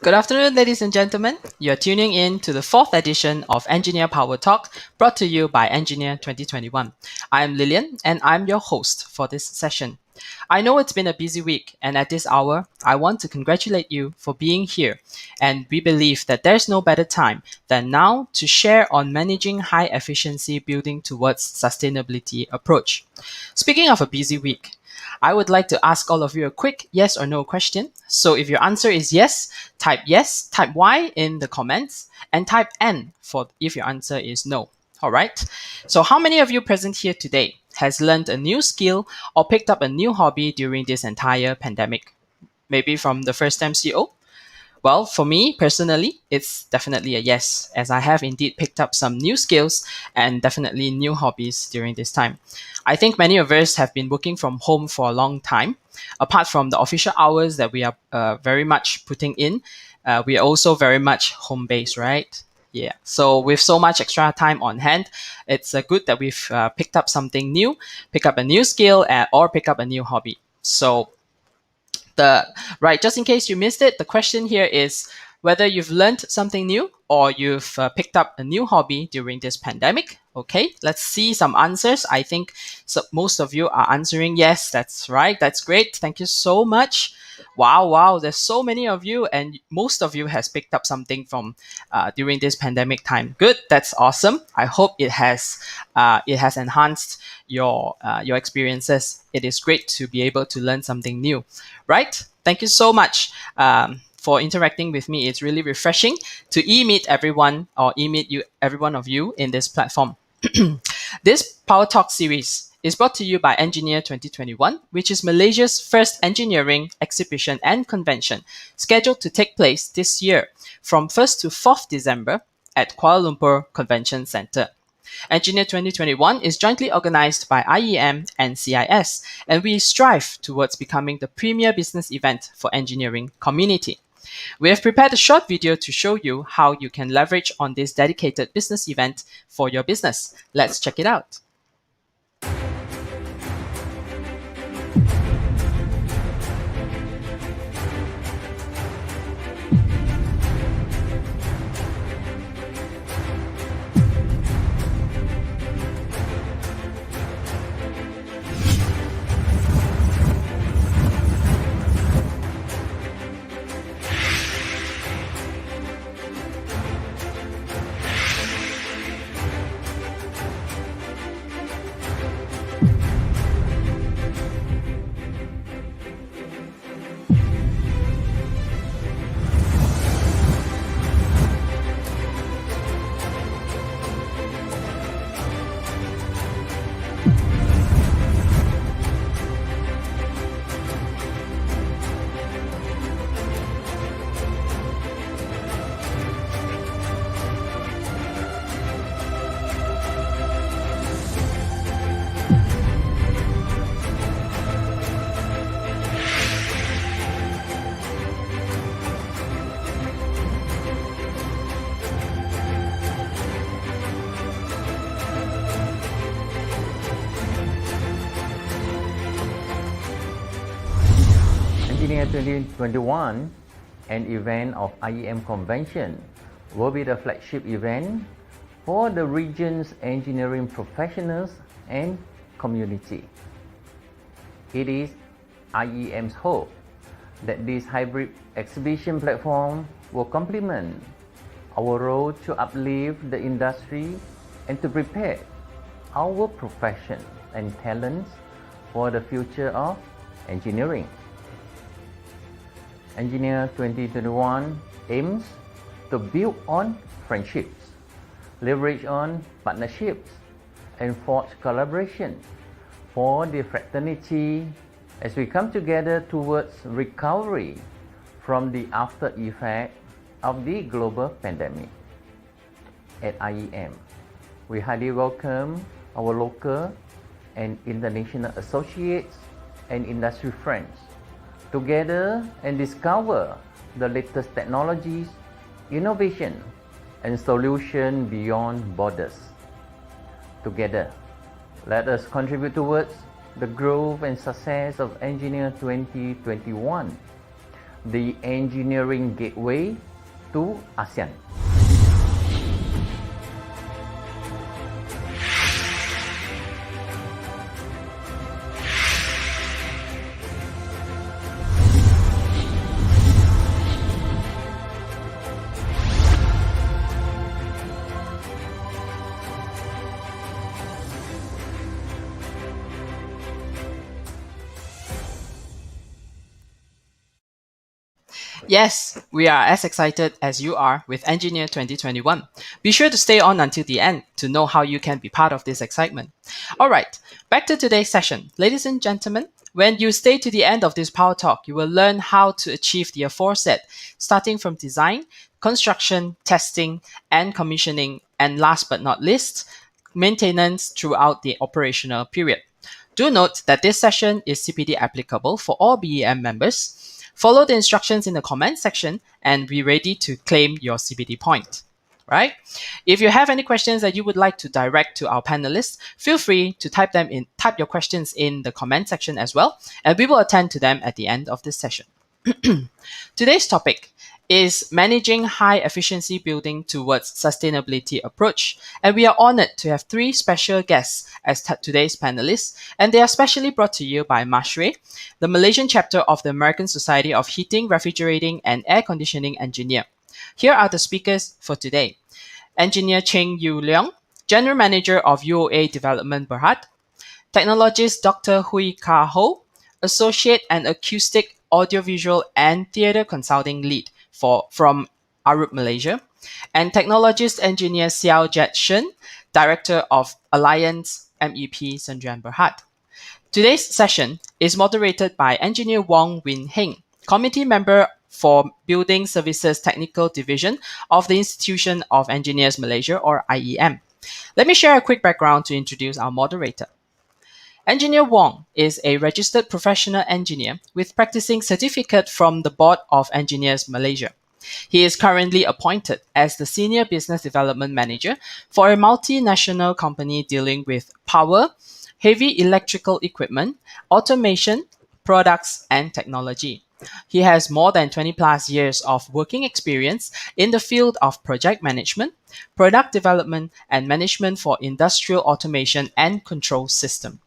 Good afternoon, ladies and gentlemen. You're tuning in to the fourth edition of Engineer Power Talk, brought to you by Engineer 2021. I'm Lillian, and I'm your host for this session. I know it's been a busy week, and at this hour, I want to congratulate you for being here. And we believe that there's no better time than now to share on managing high efficiency building towards sustainability approach. Speaking of a busy week, I would like to ask all of you a quick yes or no question. So if your answer is yes, type Y in the comments, and type N for if your answer is no. All right. So how many of you present here today has learned a new skill or picked up a new hobby during this entire pandemic? Maybe from the first MCO? Well, for me personally, it's definitely a yes, as I have indeed picked up some new skills and definitely new hobbies during this time. I think many of us have been working from home for a long time. Apart from the official hours that we are very much putting in, we are also very much home based, right? Yeah. So with so much extra time on hand, it's good that we've picked up something new, pick up a new skill, or pick up a new hobby. So the right, just in case you missed it, the question here is whether you've learned something new or you've picked up a new hobby during this pandemic. Okay, let's see some answers. I think most of you are answering yes. That's right. That's great. Thank you so much. Wow. There's so many of you, and most of you has picked up something from during this pandemic time. Good. That's awesome. I hope it has enhanced your experiences. It is great to be able to learn something new, right? Thank you so much for interacting with me. It's really refreshing to e-meet everyone or e-meet you, every one of you in this platform. This Power Talk series is brought to you by Engineer 2021, which is Malaysia's first engineering exhibition and convention, scheduled to take place this year from 1st to 4th December at Kuala Lumpur Convention Centre. Engineer 2021 is jointly organized by IEM and CIS, and we strive towards becoming the premier business event for engineering community. We have prepared a short video to show you how you can leverage on this dedicated business event for your business. Let's check it out. Engineer 2021, an event of IEM Convention, will be the flagship event for the region's engineering professionals and community. It is IEM's hope that this hybrid exhibition platform will complement our role to uplift the industry and to prepare our profession and talents for the future of engineering. Engineer 2021 aims to build on friendships, leverage on partnerships, and forge collaboration for the fraternity as we come together towards recovery from the after effect of the global pandemic. At IEM, we highly welcome our local and international associates and industry friends together and discover the latest technologies, innovation, and solutions beyond borders. Together, let us contribute towards the growth and success of Engineer 2021 the engineering gateway to ASEAN. Yes, we are as excited as you are with Engineer 2021. Be sure to stay on until the end to know how you can be part of this excitement. All right, back to today's session. Ladies and gentlemen, when you stay to the end of this Power Talk, you will learn how to achieve the aforesaid, starting from design, construction, testing, and commissioning, and last but not least, maintenance throughout the operational period. Do note that this session is CPD applicable for all BEM members. Follow the instructions in the comment section and be ready to claim your CPD point. Right? If you have any questions that you would like to direct to our panelists, feel free to type your questions in the comment section as well, and we will attend to them at the end of this session. Today's topic is managing high efficiency building towards sustainability approach. And we are honored to have three special guests as today's panelists. And they are specially brought to you by Mashre, the Malaysian chapter of the American Society of Heating, Refrigerating and Air Conditioning Engineer. Here are the speakers for today. Engineer Cheng Yu Leong, General Manager of UOA Development Berhad. Technologist Dr. Hui Ka Ho, Associate and Acoustic Audiovisual and Theatre Consulting Lead from Arup, Malaysia, and Technologist Engineer Xiao Jet Shen, Director of Alliance MEP Sendirian Berhad. Today's session is moderated by Engineer Wong Win Heng, Committee Member for Building Services Technical Division of the Institution of Engineers Malaysia, or IEM. Let me share a quick background to introduce our moderator. Engineer Wong is a registered professional engineer with practicing certificate from the Board of Engineers Malaysia. He is currently appointed as the Senior Business Development Manager for a multinational company dealing with power, heavy electrical equipment, automation, products, and technology. He has more than 20 plus years of working experience in the field of project management, product development, and management for industrial automation and control system.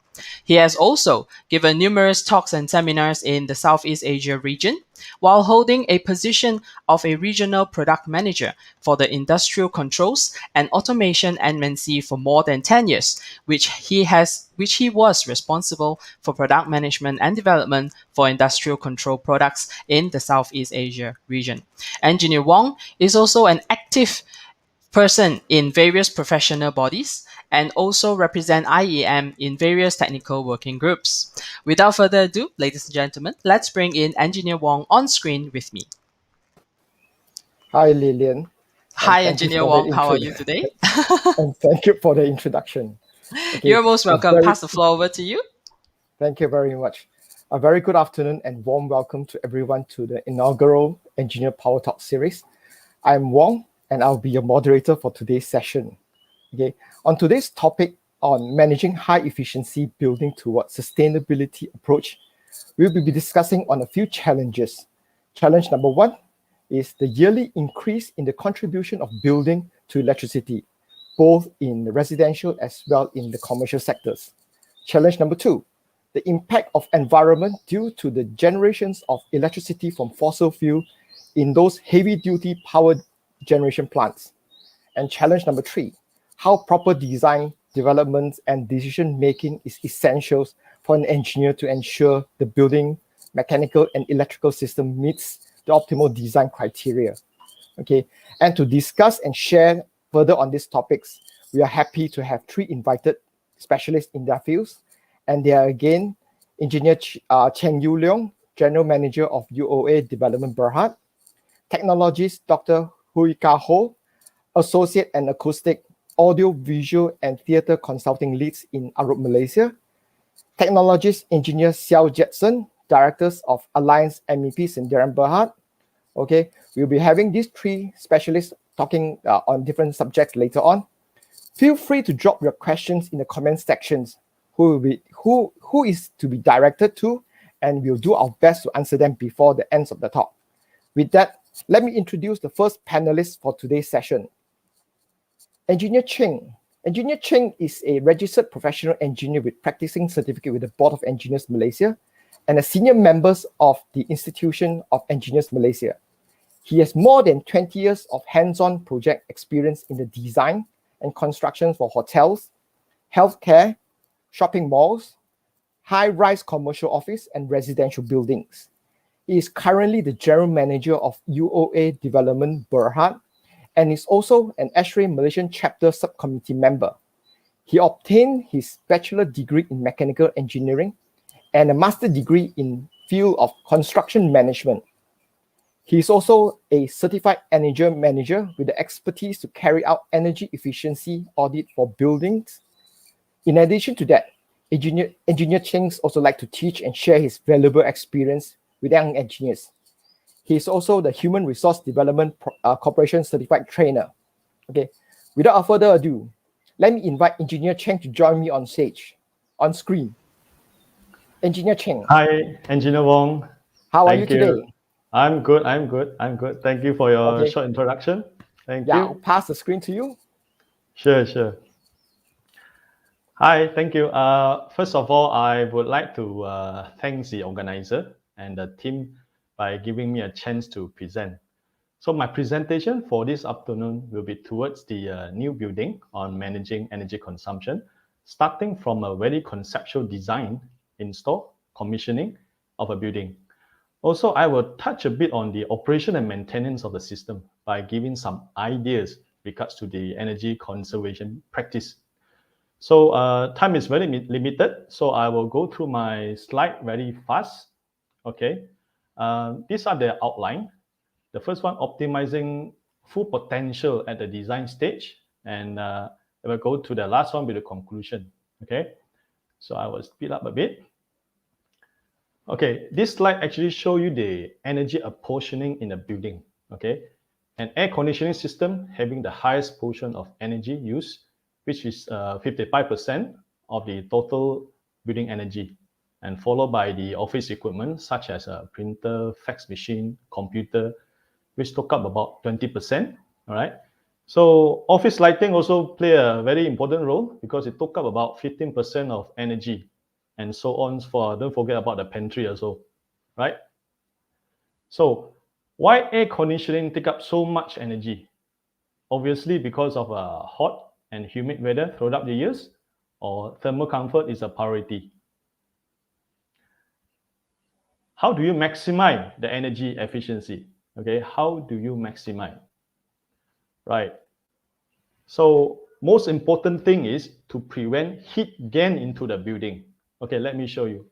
He has also given numerous talks and seminars in the Southeast Asia region, while holding a position of a regional product manager for the industrial controls and automation MNC for more than 10 years, which he was responsible for product management and development for industrial control products in the Southeast Asia region. Engineer Wong is also an active person in various professional bodies and also represent IEM in various technical working groups. Without further ado, ladies and gentlemen, let's bring in Engineer Wong on screen with me. Hi, Lillian. Hi, Engineer Wong. How are you today? And thank you for the introduction. Okay, You're most welcome. Pass the floor over to you. Thank you very much. A very good afternoon and warm welcome to everyone to the inaugural Engineer Power Talk series. I'm Wong, and I'll be your moderator for today's session. Okay, on today's topic on managing high efficiency building towards sustainability approach, we'll be discussing on a few challenges. Challenge number one is the yearly increase in the contribution of building to electricity, both in the residential as well in the commercial sectors. Challenge number two, the impact of environment due to the generations of electricity from fossil fuel in those heavy-duty power generation plants. And challenge number three, how proper design, development, and decision-making is essential for an engineer to ensure the building, mechanical, and electrical system meets the optimal design criteria. Okay, and to discuss and share further on these topics, we are happy to have three invited specialists in their fields, and they are again Engineer Cheng Yu Leong, General Manager of UOA Development Berhad, Technologist Dr. Hui Ka Ho, Associate and Acoustic Audio, Visual, and Theatre Consulting Leads in Arup, Malaysia, Technologist Engineer Xiao Jetson, Directors of Alliance MEP Sendirian Berhad. Okay, we'll be having these three specialists talking on different subjects later on. Feel free to drop your questions in the comment sections. Who is to be directed to, and we'll do our best to answer them before the end of the talk. With that, let me introduce the first panelist for today's session. Engineer Cheng. Engineer Cheng is a registered professional engineer with practicing certificate with the Board of Engineers Malaysia and a senior member of the Institution of Engineers Malaysia. He has more than 20 years of hands-on project experience in the design and construction for hotels, healthcare, shopping malls, high-rise commercial office, and residential buildings. He is currently the General Manager of UOA Development Berhad and is also an ASHRAE Malaysian Chapter Subcommittee member. He obtained his bachelor degree in mechanical engineering and a master degree in field of construction management. He is also a certified energy manager with the expertise to carry out energy efficiency audit for buildings. In addition to that, Engineer Cheng also like to teach and share his valuable experience with young engineers. He is also the Human Resource Development Corporation Certified Trainer. Okay, without further ado, let me invite Engineer Cheng to join me on screen. Engineer Cheng. Hi, Engineer Wong. How are you today? I'm good. Thank you for your Okay. short introduction. Thank you. I'll pass the screen to you. Sure. Hi, thank you. First of all, I would like to thank the organizer and the team by giving me a chance to present. So my presentation for this afternoon will be towards the new building on managing energy consumption, starting from a very conceptual design, install, commissioning of a building. Also, I will touch a bit on the operation and maintenance of the system by giving some ideas regards to the energy conservation practice. So time is very limited, so I will go through my slide very fast. Okay, these are the outline. The first one, optimizing full potential at the design stage, and I will go to the last one with the conclusion. Okay, so I will speed up a bit. Okay, this slide actually show you the energy apportioning in a building. Okay, an air conditioning system having the highest portion of energy use, which is 55% of the total building energy, and followed by the office equipment such as a printer, fax machine, computer, which took up about 20%. All right. So office lighting also play a very important role because it took up about 15% of energy, and so on. Don't forget about the pantry also, right? So why air conditioning take up so much energy? Obviously, because of hot and humid weather throughout the years, or thermal comfort is a priority. How do you maximize the energy efficiency? Okay, how do you maximize? Right. So most important thing is to prevent heat gain into the building. Okay, let me show you.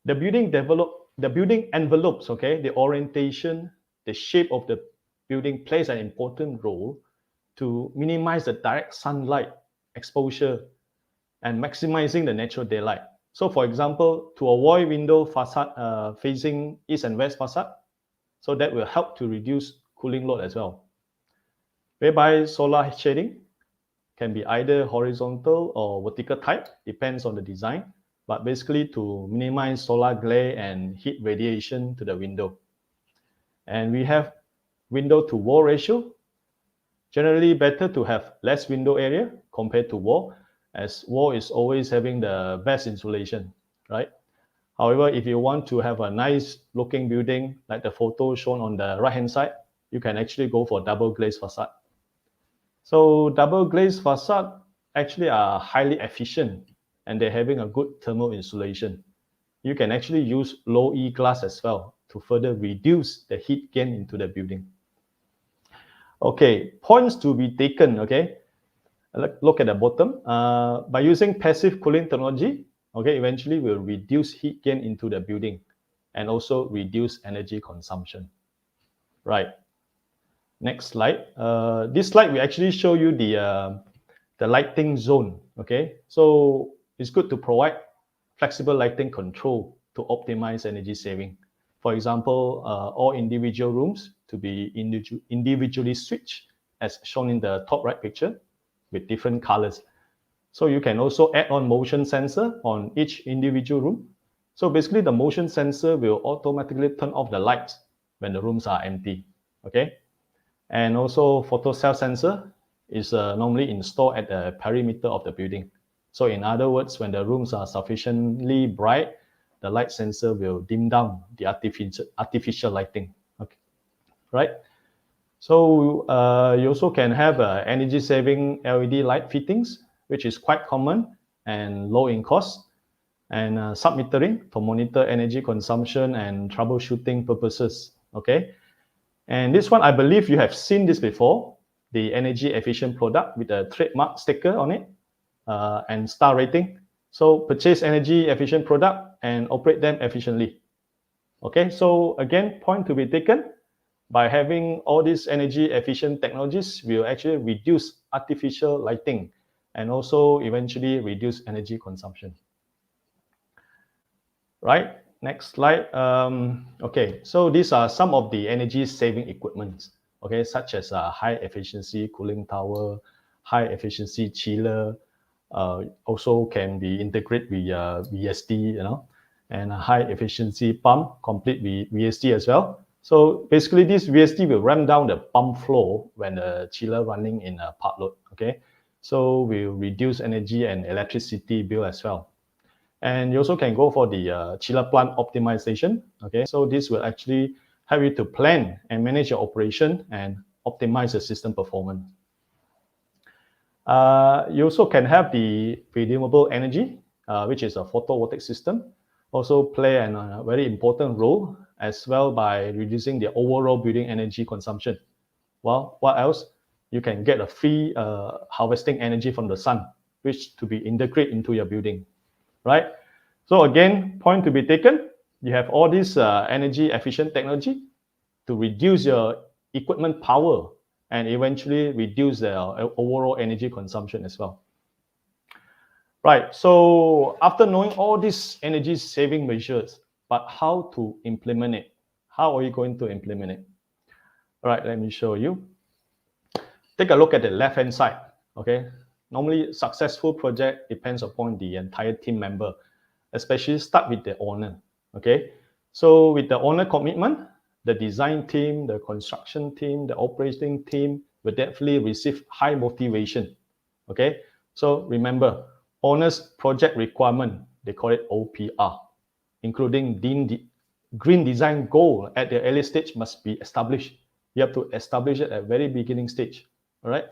The building envelopes, okay, the orientation, the shape of the building plays an important role to minimize the direct sunlight exposure and maximizing the natural daylight. So for example, to avoid window facade facing east and west facade, so that will help to reduce cooling load as well. Whereby solar shading can be either horizontal or vertical type, depends on the design, but basically to minimize solar glare and heat radiation to the window. And we have window to wall ratio. Generally better to have less window area compared to wall, as wall is always having the best insulation, right? However, if you want to have a nice looking building, like the photo shown on the right hand side, you can actually go for double glazed facade. So double glazed facade actually are highly efficient and they're having a good thermal insulation. You can actually use low E glass as well to further reduce the heat gain into the building. Okay, points to be taken, okay? Look at the bottom. By using passive cooling technology, okay, eventually we'll reduce heat gain into the building and also reduce energy consumption. Right. Next slide. This slide will actually show you the lighting zone, okay? So it's good to provide flexible lighting control to optimize energy saving. For example, all individual rooms to be individually switched as shown in the top right picture with different colors. So you can also add on motion sensor on each individual room. So basically the motion sensor will automatically turn off the lights when the rooms are empty. Okay, and also photocell sensor is normally installed at the perimeter of the building. So in other words, when the rooms are sufficiently bright, the light sensor will dim down the artificial lighting. Okay, right? So you also can have energy saving LED light fittings, which is quite common and low in cost, and sub-metering to monitor energy consumption and troubleshooting purposes. Okay, and this one, I believe you have seen this before, the energy efficient product with a trademark sticker on it and star rating. So purchase energy efficient product and operate them efficiently. Okay, so again, point to be taken, by having all these energy efficient technologies, will actually reduce artificial lighting and also eventually reduce energy consumption. Right, next slide. Okay, so these are some of the energy saving equipment, okay, such as a high efficiency cooling tower, high efficiency chiller, also can be integrated with VSD, and a high efficiency pump, complete with VSD as well. So basically this VSD will ramp down the pump flow when the chiller running in a part load, okay? So will reduce energy and electricity bill as well. And you also can go for the chiller plant optimization, okay? So this will actually help you to plan and manage your operation and optimize the system performance. You also can have the renewable energy, which is a photovoltaic system, also play a very important role as well by reducing the overall building energy consumption. Well, what else? You can get a free harvesting energy from the sun, which to be integrated into your building, right? So again, point to be taken, you have all this energy efficient technology to reduce your equipment power and eventually reduce the overall energy consumption as well. Right, so after knowing all these energy saving measures, but how to implement it? How are you going to implement it? All right, let me show you. Take a look at the left-hand side, okay? Normally, successful project depends upon the entire team member, especially start with the owner, okay? So with the owner commitment, the design team, the construction team, the operating team will definitely receive high motivation, okay? So remember, owner's project requirement, they call it OPR, including green design goal at the early stage must be established. You have to establish it at very beginning stage, all right?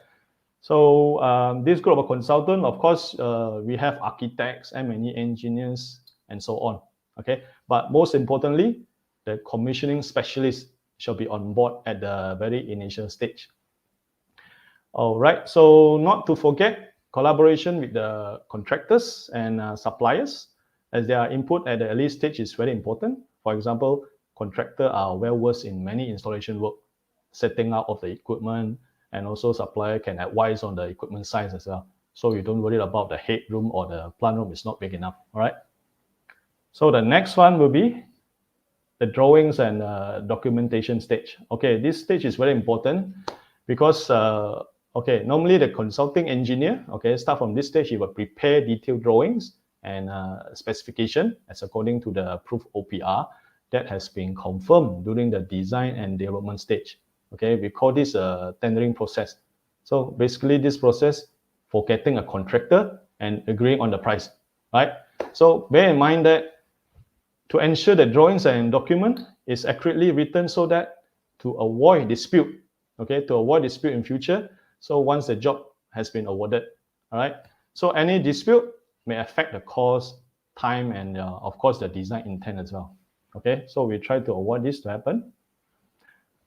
So this group of consultant, of course, we have architects, M&E engineers, and so on, okay? But most importantly, the commissioning specialist shall be on board at the very initial stage. All right, so not to forget collaboration with the contractors and suppliers, as their input at the early stage is very important. For example, contractors are well versed in many installation work, setting up of the equipment, and also supplier can advise on the equipment size as well. So you don't worry about the headroom or the plant room is not big enough, all right? So the next one will be the drawings and documentation stage. Okay, this stage is very important because, okay, normally the consulting engineer, okay, start from this stage, he will prepare detailed drawings and specification as according to the approved OPR that has been confirmed during the design and development stage. Okay, we call this a tendering process. So basically this process for getting a contractor and agreeing on the price, right? So bear in mind that to ensure that drawings and document is accurately written so that to avoid dispute, okay, to avoid dispute in future. So once the job has been awarded, all right? So any dispute may affect the cost, time, and of course the design intent as well, okay? So we try to avoid this to happen.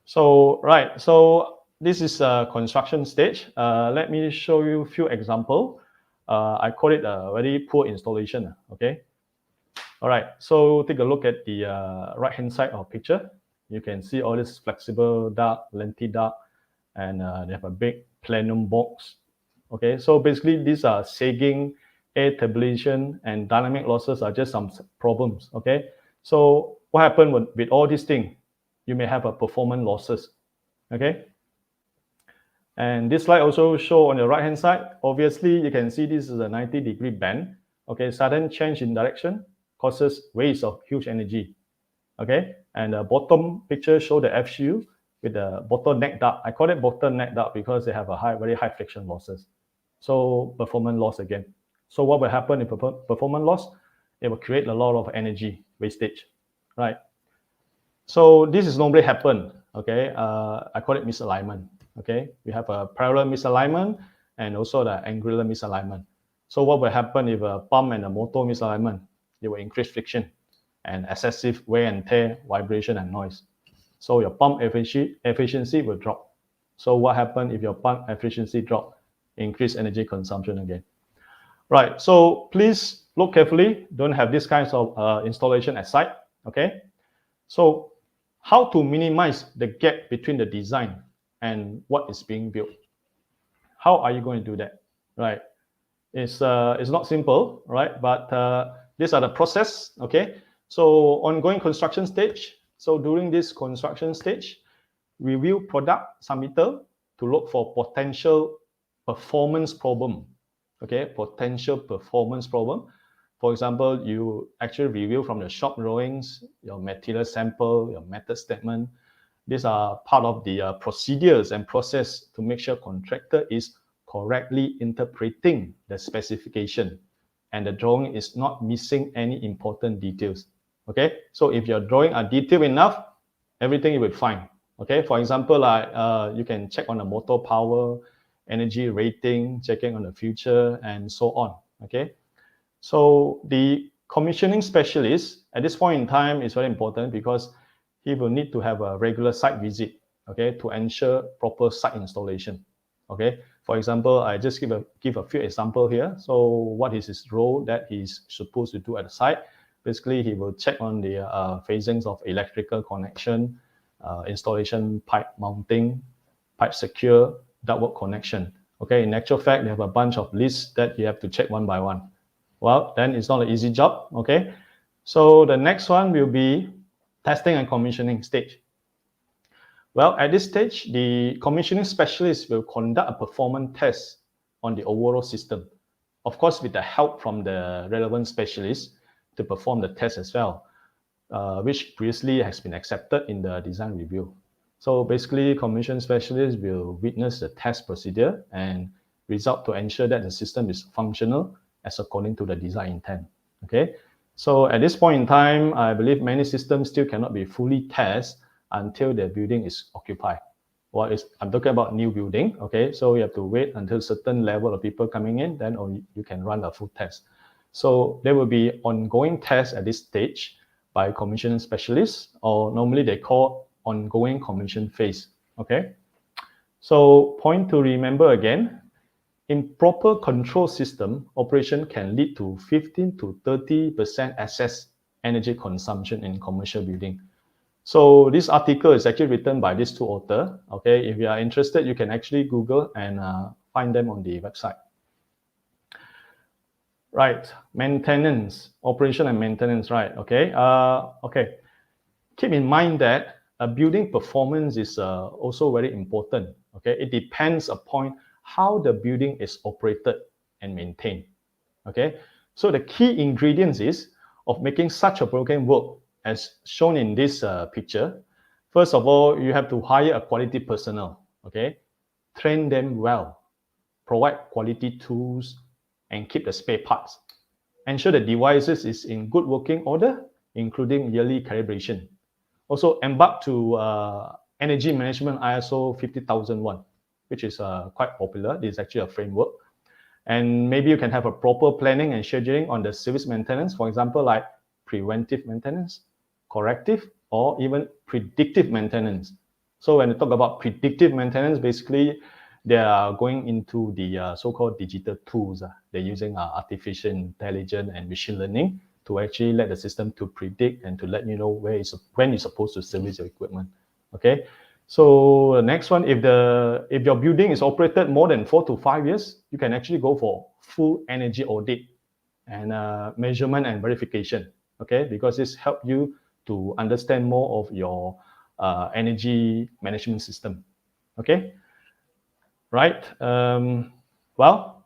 So, right, so this is a construction stage. Let me show you a few examples. I call it a very poor installation, okay? All right, so take a look at the right-hand side of picture. You can see all this flexible duct, lengthy duct, and they have a big plenum box. Okay, so basically these are sagging, air turbulation, and dynamic losses are just some problems, okay? So what happened with all these things? You may have a performance losses, okay? And this slide also show on the right-hand side, obviously you can see this is a 90-degree bend, okay? Sudden change in direction causes waste of huge energy, Okay, and the bottom picture show the FCU with the bottleneck duct. I call it bottleneck duct because they have a very high friction losses. So performance loss again. So what will happen if performance loss? It will create a lot of energy wastage, right? So this is normally happen. Okay, I call it misalignment. Okay, we have a parallel misalignment and also the angular misalignment. So what will happen if a pump and a motor misalignment? It will increase friction and excessive wear and tear, vibration and noise. So your pump efficiency will drop. So what happens if your pump efficiency drop? Increase energy consumption again. Right, so please look carefully. Don't have this kinds of installation at site, okay? So how to minimize the gap between the design and what is being built? How are you going to do that, right? It's not simple, right? But these are the process, okay? So ongoing construction stage. So during this construction stage, review product submittal to look for potential performance problem, okay? Potential performance problem. For example, you actually review from the shop drawings, your material sample, your method statement. These are part of the procedures and process to make sure contractor is correctly interpreting the specification and the drawing is not missing any important details. Okay, so if your drawing are detailed enough, everything will be fine. Okay, for example, you can check on the motor power, energy rating, checking on the future, and so on. Okay, so the commissioning specialist at this point in time is very important because he will need to have a regular site visit, okay, to ensure proper site installation. Okay, for example, I just give a few example here. So what is his role that he's supposed to do at the site? Basically, he will check on the phasings of electrical connection, installation pipe mounting, pipe secure, ductwork connection. Okay, in actual fact, they have a bunch of lists that you have to check one by one. Well, then it's not an easy job, okay? So the next one will be testing and commissioning stage. Well, at this stage, the commissioning specialist will conduct a performance test on the overall system. Of course, with the help from the relevant specialist to perform the test as well, which previously has been accepted in the design review. So basically, commission specialists will witness the test procedure and result to ensure that the system is functional as according to the design intent. Okay, so at this point in time, I believe many systems still cannot be fully tested until the building is occupied. I'm talking about new building. Okay, so you have to wait until certain level of people coming in, then only you can run a full test. So there will be ongoing tests at this stage by commissioning specialists, or normally they call ongoing commission phase. Okay, so point to remember again, improper control system operation can lead to 15 to 30% excess energy consumption in commercial building. So this article is actually written by these two authors. Okay, if you are interested, you can actually Google and find them on the website. Right, maintenance, operation and maintenance, right? Okay, okay. Keep in mind that a building performance is also very important. Okay, it depends upon how the building is operated and maintained. Okay, so the key ingredients is of making such a program work as shown in this picture. First of all, you have to hire a quality personnel. Okay, train them well, provide quality tools, and keep the spare parts. Ensure the devices is in good working order, including yearly calibration. Also embark to energy management ISO 50001, which is quite popular. This is actually a framework. And maybe you can have a proper planning and scheduling on the service maintenance, for example, like preventive maintenance, corrective, or even predictive maintenance. So when you talk about predictive maintenance, basically they are going into the so-called digital tools. They're using artificial intelligence and machine learning to actually let the system to predict and to let you know when you're supposed to service your equipment. Okay, so the next one, if your building is operated more than 4 to 5 years, you can actually go for full energy audit and measurement and verification. Okay, because this helps you to understand more of your energy management system. Okay, right. Well,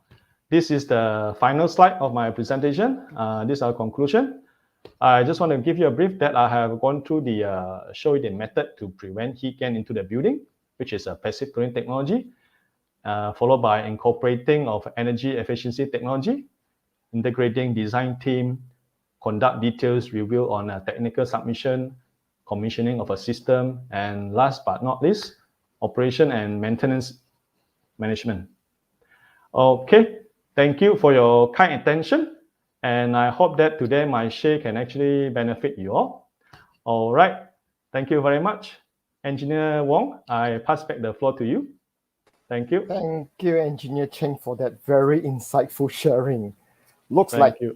this is the final slide of my presentation. This is our conclusion. I just want to give you a brief that I have gone through the show you the method to prevent heat gain into the building, which is a passive cooling technology, followed by incorporating of energy efficiency technology, integrating design team, conduct details review on a technical submission, commissioning of a system, and last but not least, operation and maintenance management. Okay, thank you for your kind attention, and I hope that today my share can actually benefit you all. All right, thank you very much. Engineer Wong, I pass back the floor to you. Thank you. Thank you, Engineer Cheng, for that very insightful sharing. Looks Thank like you.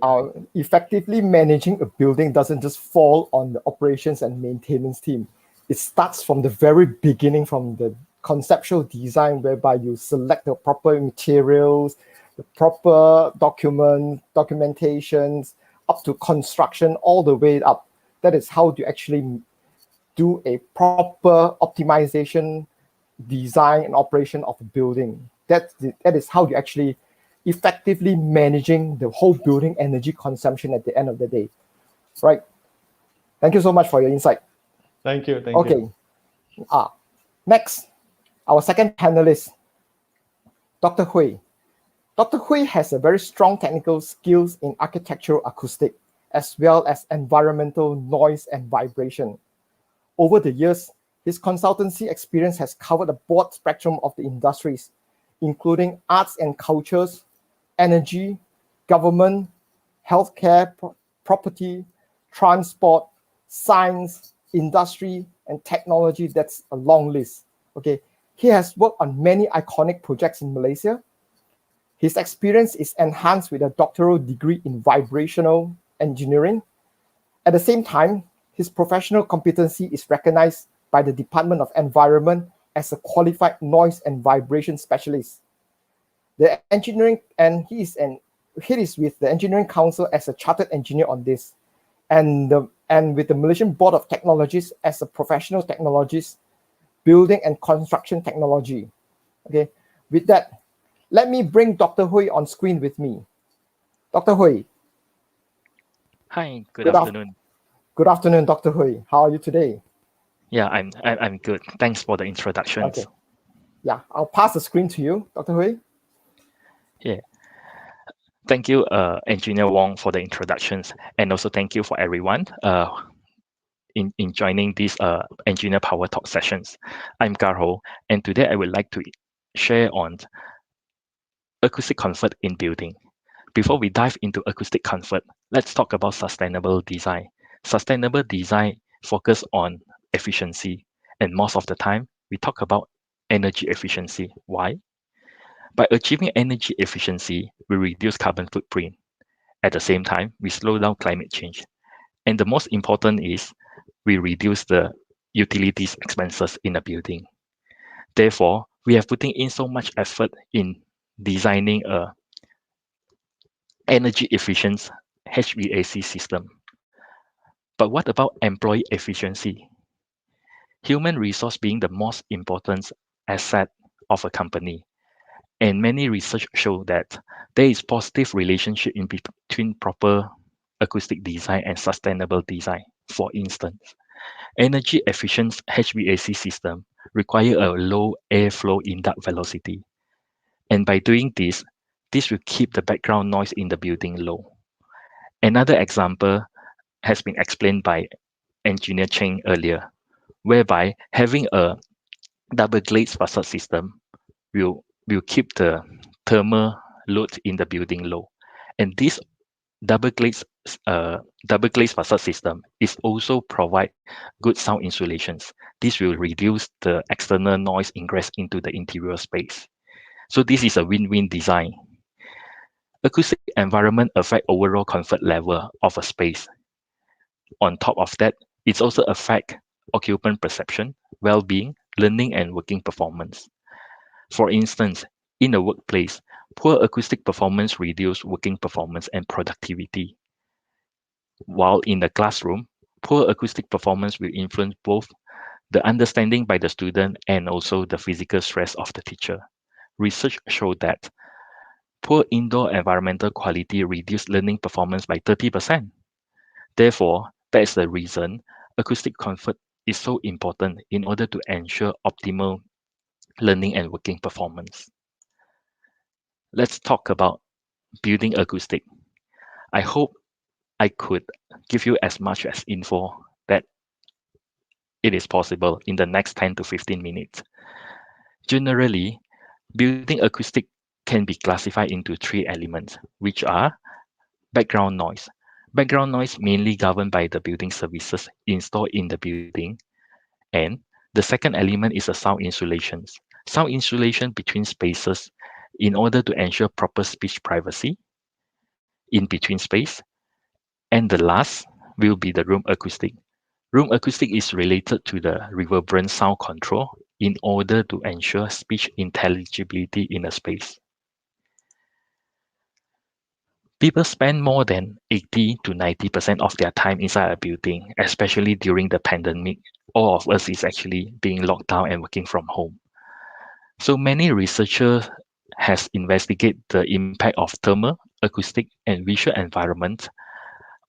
effectively managing a building doesn't just fall on the operations and maintenance team. It starts from the very beginning, from the conceptual design, whereby you select the proper materials, the proper documentations, up to construction, all the way up. That is how you actually do a proper optimization, design, and operation of a building. That is how you actually effectively managing the whole building energy consumption at the end of the day, right? Thank you so much for your insight. Thank you. Thank Okay. you. Next, our second panelist, Dr. Hui. Dr. Hui has a very strong technical skills in architectural acoustic, as well as environmental noise and vibration. Over the years, his consultancy experience has covered a broad spectrum of the industries, including arts and cultures, energy, government, healthcare, property, transport, science, industry, and technology. That's a long list. Okay, he has worked on many iconic projects in Malaysia. His experience is enhanced with a doctoral degree in vibrational engineering. At the same time, his professional competency is recognized by the Department of Environment as a qualified noise and vibration specialist. The engineering, and he is with the Engineering Council as a chartered engineer on this, and with the Malaysian Board of Technologies as a professional technologist, building and construction technology. Okay, with that, let me bring Dr. Hui on screen with me. Dr. Hui. Hi, good afternoon. Good afternoon, Dr. Hui. How are you today? Yeah, I'm good. Thanks for the introductions. Okay. Yeah, I'll pass the screen to you, Dr. Hui. Yeah. Thank you, Engineer Wong, for the introductions, and also thank you for everyone in joining these Engineer Power Talk sessions. I'm Garho, and today I would like to share on acoustic comfort in building. Before we dive into acoustic comfort, let's talk about sustainable design. Sustainable design focus on efficiency, and most of the time we talk about energy efficiency. Why? By achieving energy efficiency, we reduce carbon footprint. At the same time, we slow down climate change. And the most important is we reduce the utilities expenses in a building. Therefore, we have putting in so much effort in designing a energy efficient HVAC system. But what about employee efficiency? Human resource being the most important asset of a company. And many research show that there is positive relationship in between proper acoustic design and sustainable design. For instance, energy efficient HVAC system require a low airflow in duct velocity. And by doing this will keep the background noise in the building low. Another example has been explained by Engineer Cheng earlier, whereby having a double glazed facade system will keep the thermal load in the building low. And this double glazed facade system is also provide good sound insulations. This will reduce the external noise ingress into the interior space. So this is a win-win design. Acoustic environment affect overall comfort level of a space. On top of that, it also affect occupant perception, well-being, learning, and working performance. For instance, in a workplace, poor acoustic performance reduce working performance and productivity. While in the classroom, poor acoustic performance will influence both the understanding by the student and also the physical stress of the teacher. Research showed that poor indoor environmental quality reduced learning performance by 30%. Therefore, that is the reason acoustic comfort is so important in order to ensure optimal learning and working performance. Let's talk about building acoustic. I hope I could give you as much as info that it is possible in the next 10 to 15 minutes. Generally, building acoustic can be classified into three elements, which are background noise. Background noise mainly governed by the building services installed in the building. And the second element is a sound insulation. Sound insulation between spaces in order to ensure proper speech privacy in between space. And the last will be the room acoustic. Room acoustic is related to the reverberant sound control in order to ensure speech intelligibility in a space. People spend more than 80 to 90% of their time inside a building, especially during the pandemic. All of us is actually being locked down and working from home. So many researchers has investigated the impact of thermal, acoustic, and visual environment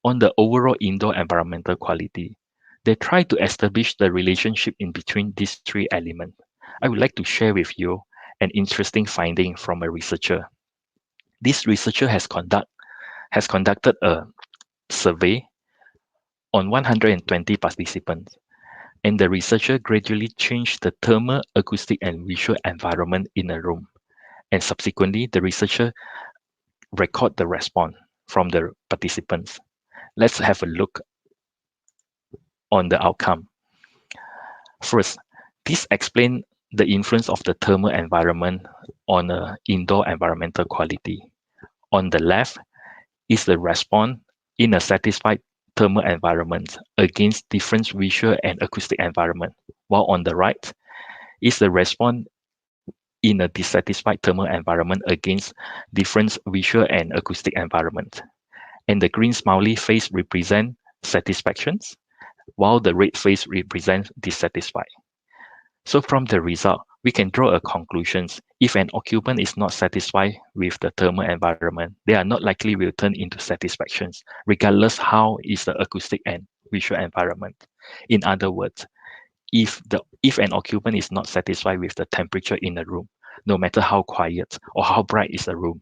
on the overall indoor environmental quality. They try to establish the relationship in between these three elements. I would like to share with you an interesting finding from a researcher. This researcher has conducted a survey on 120 participants, and the researcher gradually changed the thermal, acoustic, and visual environment in a room. And subsequently, the researcher record the response from the participants. Let's have a look on the outcome. First, this explains the influence of the thermal environment on indoor environmental quality. On the left is the response in a satisfied thermal environment against different visual and acoustic environment, while on the right is the response in a dissatisfied thermal environment against different visual and acoustic environment. And the green smiley face represents satisfactions, while the red face represents dissatisfied. So from the result, we can draw a conclusion. If an occupant is not satisfied with the thermal environment, they are not likely will turn into satisfactions, regardless how is the acoustic and visual environment. In other words, if an occupant is not satisfied with the temperature in a room, no matter how quiet or how bright is the room,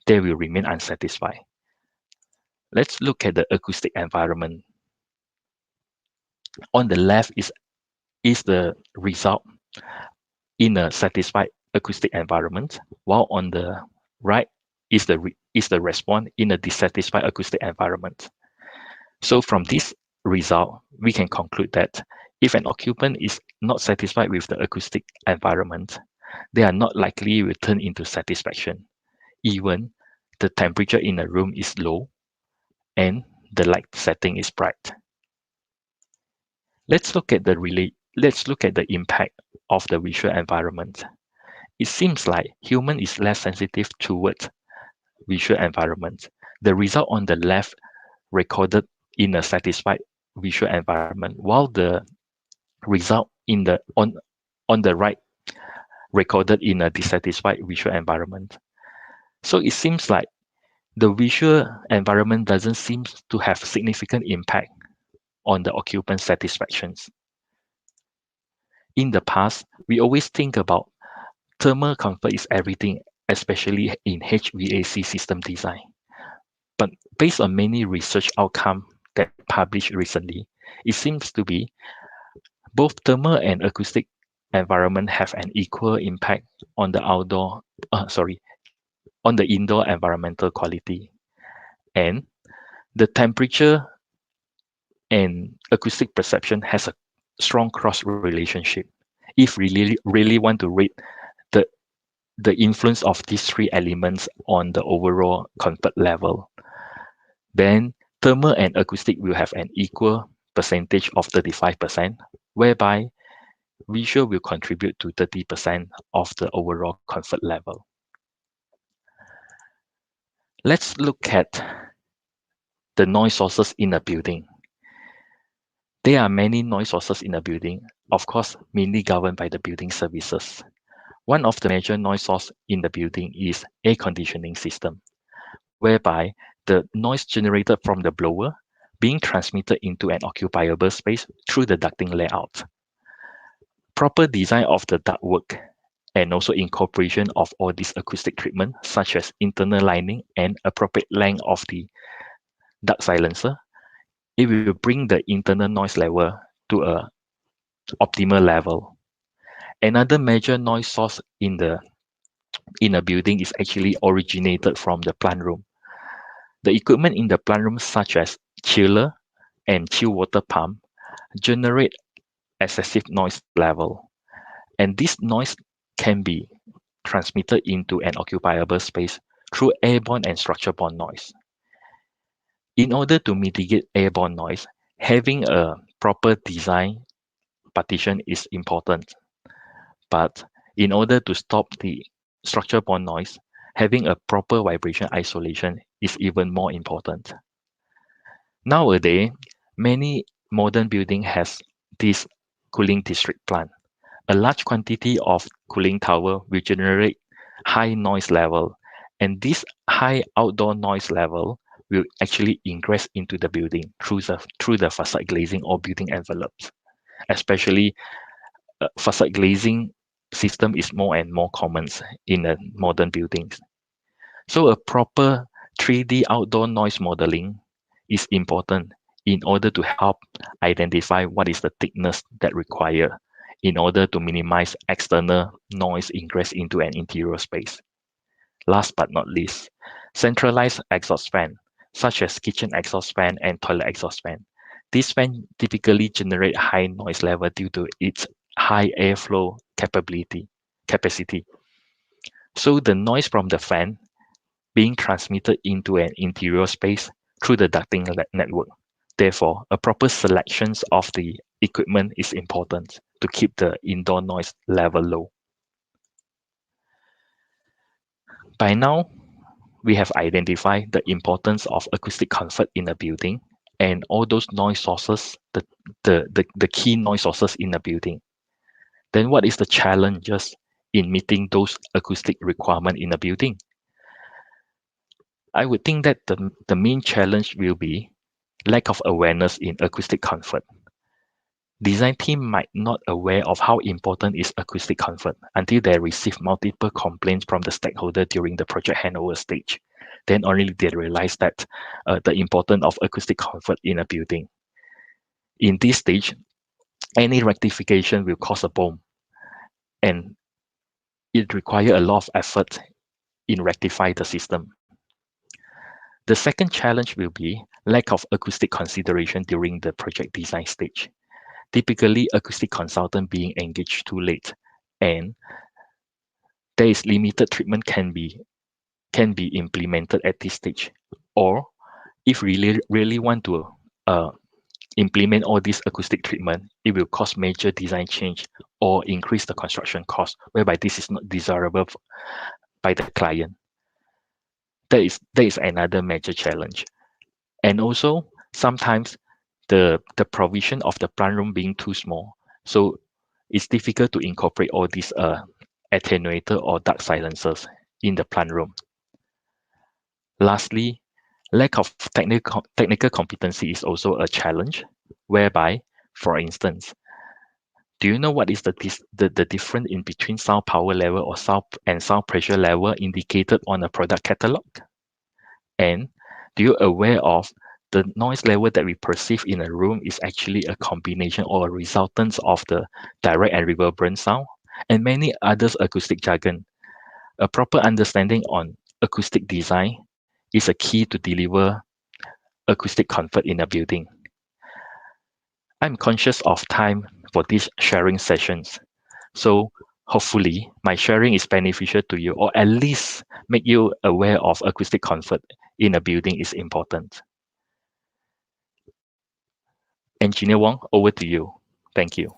they will remain unsatisfied. Let's look at the acoustic environment. On the left is the result in a satisfied acoustic environment, while on the right is the response in a dissatisfied acoustic environment. So from this result, we can conclude that if an occupant is not satisfied with the acoustic environment, they are not likely to turn into satisfaction, even the temperature in a room is low and the light setting is bright. Let's look at the impact of the visual environment. It seems like human is less sensitive towards visual environment. The result on the left recorded in a satisfied visual environment, while the result on the right recorded in a dissatisfied visual environment. So it seems like the visual environment doesn't seem to have significant impact on the occupant satisfactions. In the past, we always think about thermal comfort is everything, especially in HVAC system design. But based on many research outcomes that published recently, it seems to be both thermal and acoustic environment have an equal impact on the on the indoor environmental quality. And the temperature and acoustic perception has a strong cross relationship. If really want to rate the the influence of these three elements on the overall comfort level, then thermal and acoustic will have an equal percentage of 35%, whereby visual will contribute to 30% of the overall comfort level. Let's look at the noise sources in a building. There are many noise sources in a building, of course, mainly governed by the building services. One of the major noise sources in the building is air conditioning system, whereby the noise generated from the blower being transmitted into an occupiable space through the ducting layout. Proper design of the ductwork and also incorporation of all these acoustic treatment, such as internal lining and appropriate length of the duct silencer, it will bring the internal noise level to a optimal level. Another major noise source in a building is actually originated from the plant room. The equipment in the plant room, such as chiller and chill water pump, generate excessive noise level, and this noise can be transmitted into an occupiable space through airborne and structure-borne noise. In order to mitigate airborne noise, having a proper design partition is important. But in order to stop the structure-borne noise, having a proper vibration isolation is even more important. Nowadays, many modern buildings has this cooling district plant. A large quantity of cooling tower will generate high noise level, and this high outdoor noise level will actually ingress into the building through the facade glazing or building envelopes. Especially facade glazing system is more and more common in modern buildings. So a proper 3D outdoor noise modeling is important in order to help identify what is the thickness that required in order to minimize external noise ingress into an interior space. Last but not least, centralized exhaust fan, such as kitchen exhaust fan and toilet exhaust fan. These fans typically generate high noise level due to its high airflow capacity. So the noise from the fan being transmitted into an interior space through the ducting network. Therefore, a proper selection of the equipment is important to keep the indoor noise level low. By now, we have identified the importance of acoustic comfort in a building and all those noise sources, the key noise sources in a building. Then what is the challenges in meeting those acoustic requirements in a building? I would think that the main challenge will be lack of awareness in acoustic comfort. Design team might not aware of how important is acoustic comfort until they receive multiple complaints from the stakeholder during the project handover stage. Then only they realize that the importance of acoustic comfort in a building. In this stage, any rectification will cause a bomb, and it requires a lot of effort in rectify the system. The second challenge will be lack of acoustic consideration during the project design stage. Typically, acoustic consultant being engaged too late, and there is limited treatment can be implemented at this stage. Or if really want to implement all this acoustic treatment, it will cause major design change or increase the construction cost, whereby this is not desirable by the client. That is another major challenge. And also sometimes the provision of the plant room being too small, so it's difficult to incorporate all these attenuator or duct silencers in the plant room. Lastly, lack of technical competency is also a challenge, whereby, for instance, do you know what is the difference in between sound power level or sound pressure level indicated on a product catalog? And do you aware of the noise level that we perceive in a room is actually a combination or a resultant of the direct and reverberant sound and many others acoustic jargon? A proper understanding on acoustic design is a key to deliver acoustic comfort in a building. I'm conscious of time for these sharing sessions, so hopefully my sharing is beneficial to you, or at least make you aware of acoustic comfort in a building is important. Engineer Wong, over to you. Thank you.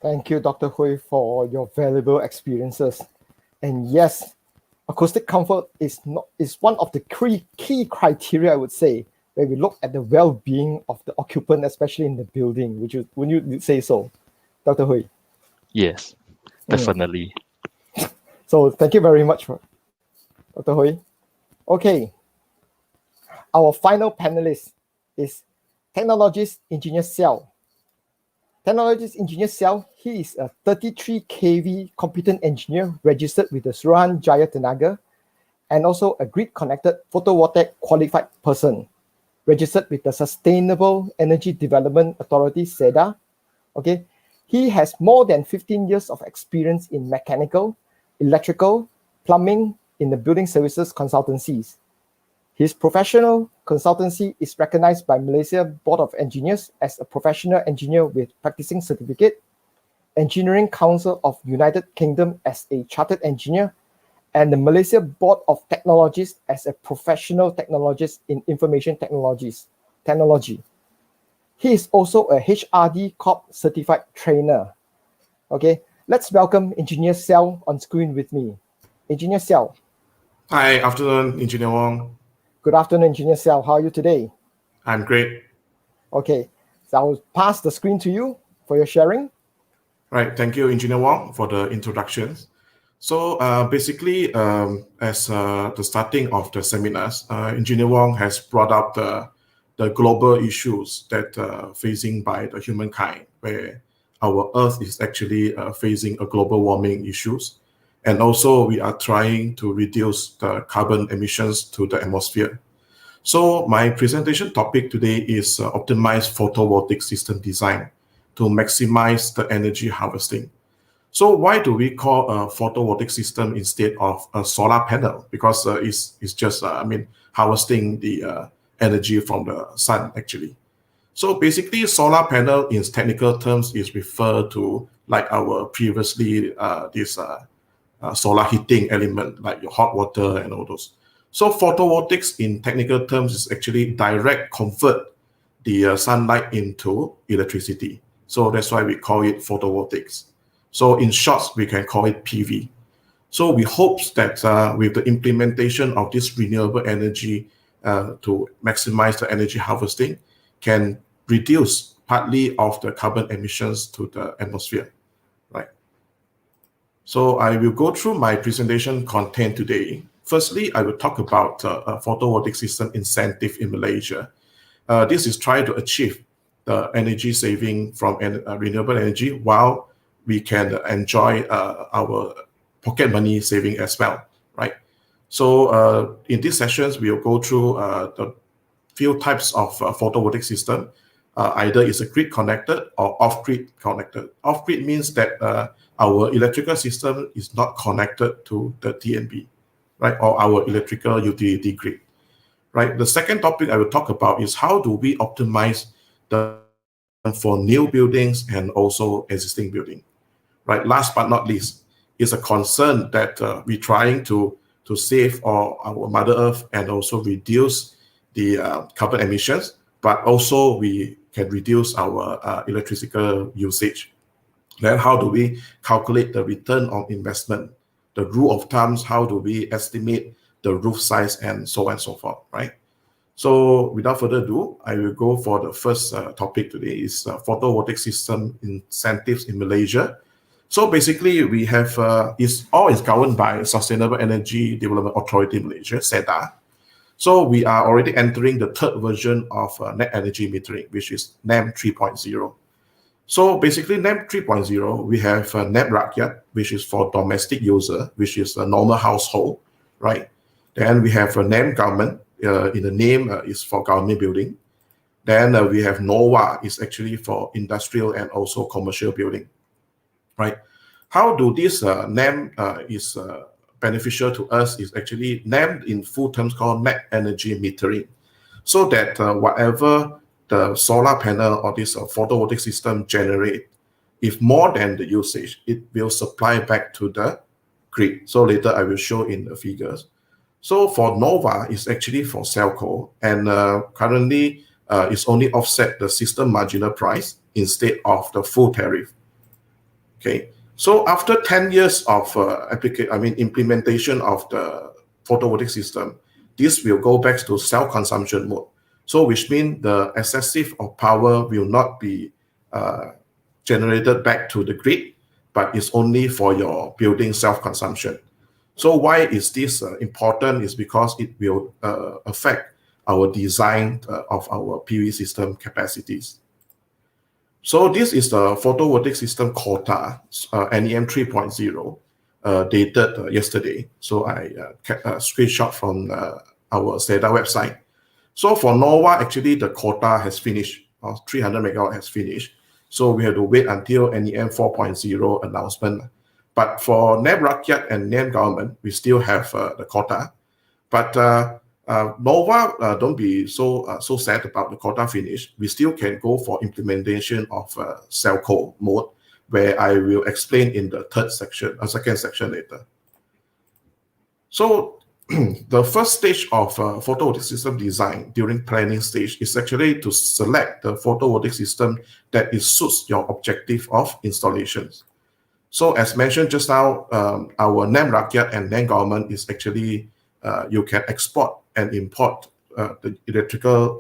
Thank you, Dr. Hui, for your valuable experiences. And yes, acoustic comfort is one of the key criteria, I would say, where we look at the well-being of the occupant, especially in the building. Would you say so, Dr. Hui? Yes, definitely. So thank you very much, Dr. Hui. Okay, our final panelist is Technologist Engineer Xiao. Technologist Engineer Xiao, he is a 33 kV competent engineer registered with the Suruhan Jaya Tenaga and also a grid-connected photovoltaic qualified person registered with the Sustainable Energy Development Authority, SEDA. Okay, he has more than 15 years of experience in mechanical, electrical, plumbing in the building services consultancies. His professional consultancy is recognized by Malaysia Board of Engineers as a professional engineer with practicing certificate, Engineering Council of United Kingdom as a chartered engineer, and the Malaysia Board of Technologists as a professional technologist in information technology. He is also a HRD Corp certified trainer. Okay, let's welcome Engineer Xiao on screen with me. Engineer Xiao. Hi, afternoon, Engineer Wong. Good afternoon, Engineer Xiao. How are you today? I'm great. Okay, so I'll pass the screen to you for your sharing. Right, thank you, Engineer Wong, for the introductions. So basically, as the starting of the seminars, Engineer Wong has brought up the global issues that facing by the humankind, where our Earth is actually facing a global warming issues. And also we are trying to reduce the carbon emissions to the atmosphere. So my presentation topic today is optimized photovoltaic system design to maximize the energy harvesting. So why do we call a photovoltaic system instead of a solar panel? Because it's just, harvesting the energy from the sun actually. So basically solar panel in technical terms is referred to like our previously solar heating element, like your hot water and all those. So photovoltaics in technical terms is actually direct convert the sunlight into electricity. So that's why we call it photovoltaics. So in short, we can call it PV. So we hope that with the implementation of this renewable energy to maximize the energy harvesting, can reduce partly of the carbon emissions to the atmosphere, right? So I will go through my presentation content today. Firstly, I will talk about a photovoltaic system incentive in Malaysia. This is trying to achieve the energy saving from renewable energy while we can enjoy our pocket money saving as well, right? So in these sessions, we'll go through the few types of photovoltaic system. Either is a grid connected or off-grid connected. Off-grid means that our electrical system is not connected to the TNB, right, or our electrical utility grid, right? The second topic I will talk about is how do we optimize the for new buildings and also existing building, right? Last but not least, is a concern that we're trying to save our Mother Earth and also reduce the carbon emissions, but also we can reduce our electrical usage. Then how do we calculate the return on investment? The rule of thumbs, how do we estimate the roof size and so on and so forth, right? So without further ado, I will go for the first topic today is photovoltaic system incentives in Malaysia. So basically we have, is governed by Sustainable Energy Development Authority Malaysia, SEDA. So we are already entering the third version of net energy metering, which is NEM 3.0. So basically NEM 3.0, we have NEM Rakyat, which is for domestic user, which is a normal household, right? Then we have a NEM government, in the name is for government building. Then we have NOVA, is actually for industrial and also commercial building, right? How do this NEM is beneficial to us is actually NEM in full terms called net energy metering. So that whatever the solar panel or this photovoltaic system generate, if more than the usage, it will supply back to the grid. So later I will show in the figures. So for NOVA, it's actually for Celco, and currently it's only offset the system marginal price instead of the full tariff. Okay, so after 10 years of implementation of the photovoltaic system, this will go back to self-consumption mode. So which means the excessive of power will not be generated back to the grid, but it's only for your building self-consumption. So why is this important is because it will affect our design of our PV system capacities. So this is the photovoltaic system quota, NEM 3.0, dated yesterday. So I kept a screenshot from our SEDA website. So for Nova, actually the quota has finished, 300 megawatt has finished. So we have to wait until NEM 4.0 announcement. But for NEM Rakyat and NEM government, we still have the quota. But Nova, don't be so sad about the quota finish. We still can go for implementation of Cellco mode, where I will explain in the second section later. So the first stage of photovoltaic system design during planning stage is actually to select the photovoltaic system that suits your objective of installations. So as mentioned just now, our NEM Rakyat and NEM government is actually you can export and import the electrical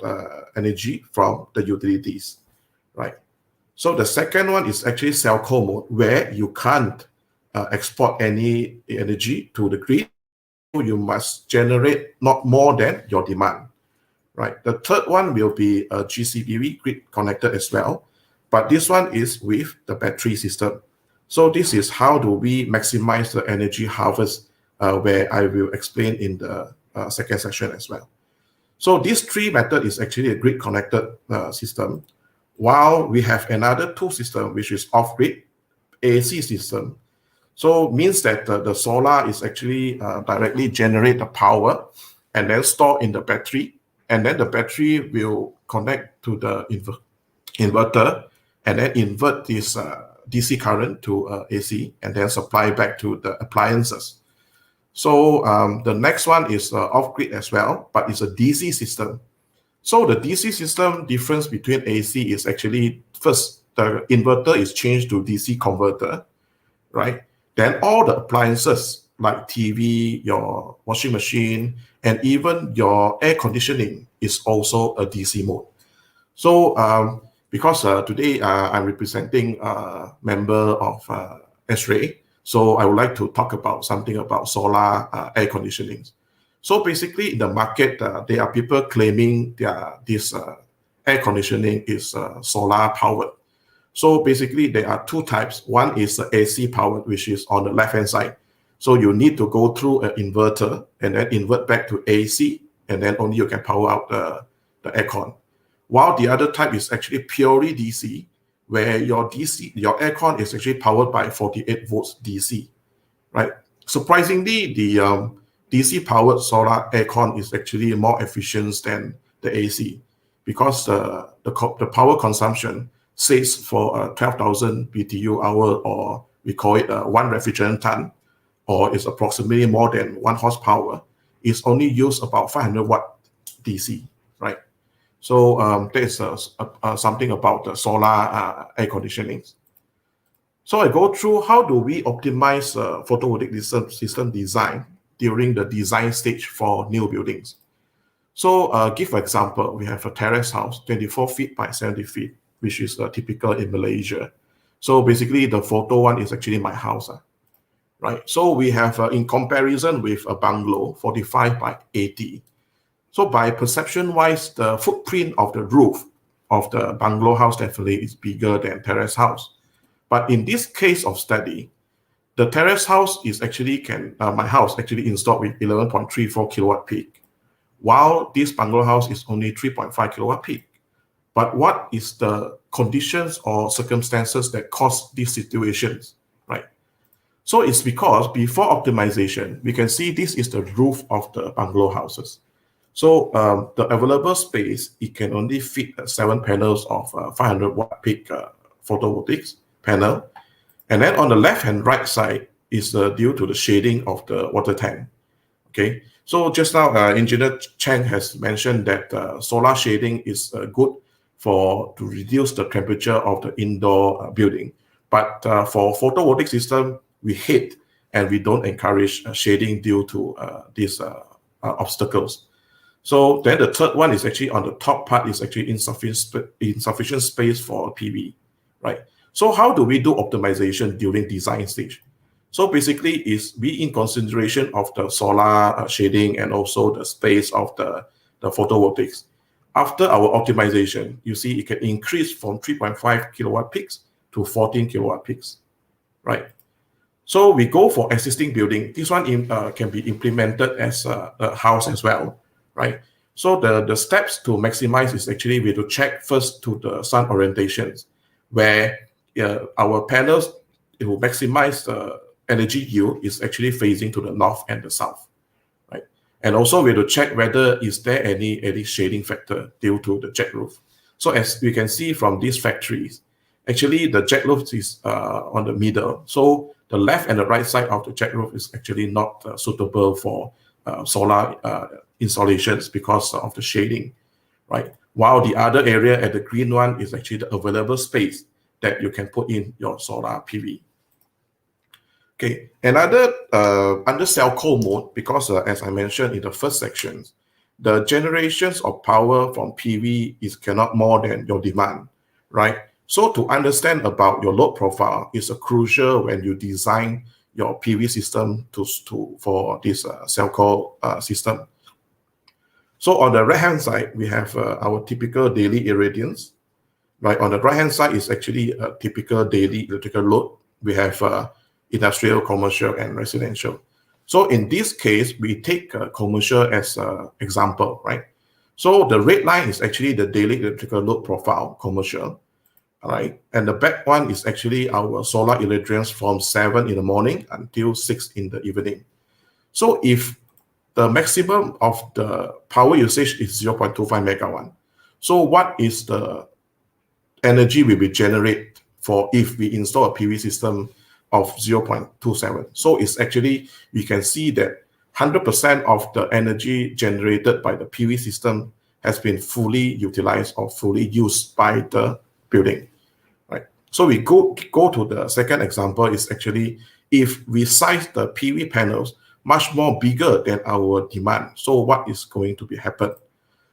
energy from the utilities, right? So the second one is actually Cellco mode, where you can't export any energy to the grid. You must generate not more than your demand, right? The third one will be a GCPV, grid connected as well, but this one is with the battery system. So this is how do we maximize the energy harvest, where I will explain in the second section as well. So this three method is actually a grid connected system, while we have another two system, which is off-grid AC system. So means that the solar is actually directly generate the power and then store in the battery, and then the battery will connect to the inverter and then invert this DC current to AC and then supply back to the appliances. So the next one is off-grid as well, but it's a DC system. So the DC system difference between AC is actually, first, the inverter is changed to DC converter, right? Then all the appliances like TV, your washing machine, and even your air conditioning is also a DC mode. So because today I'm representing a member of SRAE, so I would like to talk about something about solar air conditioning. So basically in the market, there are people claiming this air conditioning is solar powered. So basically there are two types. One is AC powered, which is on the left-hand side. So you need to go through an inverter and then invert back to AC, and then only you can power out the aircon. While the other type is actually purely DC, where your aircon is actually powered by 48 volts DC, right? Surprisingly, the DC powered solar aircon is actually more efficient than the AC, because the power consumption says for 12,000 BTU hour, or we call it 1 refrigerant ton, or is approximately more than 1 horsepower, is only used about 500 watt DC, right? So there's something about the solar air conditioning. So I go through how do we optimize photovoltaic system design during the design stage for new buildings. So give an example, we have a terrace house, 24 feet by 70 feet, which is typical in Malaysia. So basically the photo one is actually my house, right? So we have, in comparison with a bungalow, 45 by 80. So by perception-wise, the footprint of the roof of the bungalow house definitely is bigger than terrace house. But in this case of study, the terrace house is actually my house actually installed with 11.34 kilowatt peak, while this bungalow house is only 3.5 kilowatt peak. But what is the conditions or circumstances that cause these situations, right? So it's because before optimization, we can see this is the roof of the bungalow houses. So the available space, it can only fit 7 panels of 500 watt peak photovoltaics panel. And then on the left and right side is due to the shading of the water tank. Okay, so just now Engineer Chang has mentioned that solar shading is good to reduce the temperature of the indoor building. But for photovoltaic system, we hate and we don't encourage shading due to these obstacles. So then the third one is actually on the top part is actually insufficient space for PV, right? So how do we do optimization during design stage? So basically is be in consideration of the solar shading and also the space of the the photovoltaics. After our optimization, you see it can increase from 3.5 kilowatt peaks to 14 kilowatt peaks, right? So we go for existing building. This one can be implemented as a house as well, right? So the steps to maximize is actually we have to check first to the sun orientations, where our panels, it will maximize the energy yield is actually facing to the north and the south, right? And also we have to check whether is there any shading factor due to the jet roof. So as we can see from these factories, actually the jet roof is on the middle. So the left and the right side of the jet roof is actually not suitable for solar installations because of the shading, right? While the other area at the green one is actually the available space that you can put in your solar PV. Okay, another under cell cold mode, because as I mentioned in the first section, the generations of power from PV cannot more than your demand, right? So to understand about your load profile is crucial when you design your PV system for this cell cold system. So on the right hand side, we have our typical daily irradiance, right? On the right hand side is actually a typical daily electrical load. We have industrial, commercial, and residential. So in this case, we take commercial as an example, right? So the red line is actually the daily electrical load profile, commercial, all right? And the back one is actually our solar irradiance from 7 in the morning until 6 in the evening. So if the maximum of the power usage is 0.25 megawatt, so what is the energy will be generated for if we install a PV system of 0.27? So it's actually, we can see that 100% of the energy generated by the PV system has been fully utilized or fully used by the building, right? So we go to the second example is actually if we size the PV panels much more bigger than our demand, so what is going to be happen?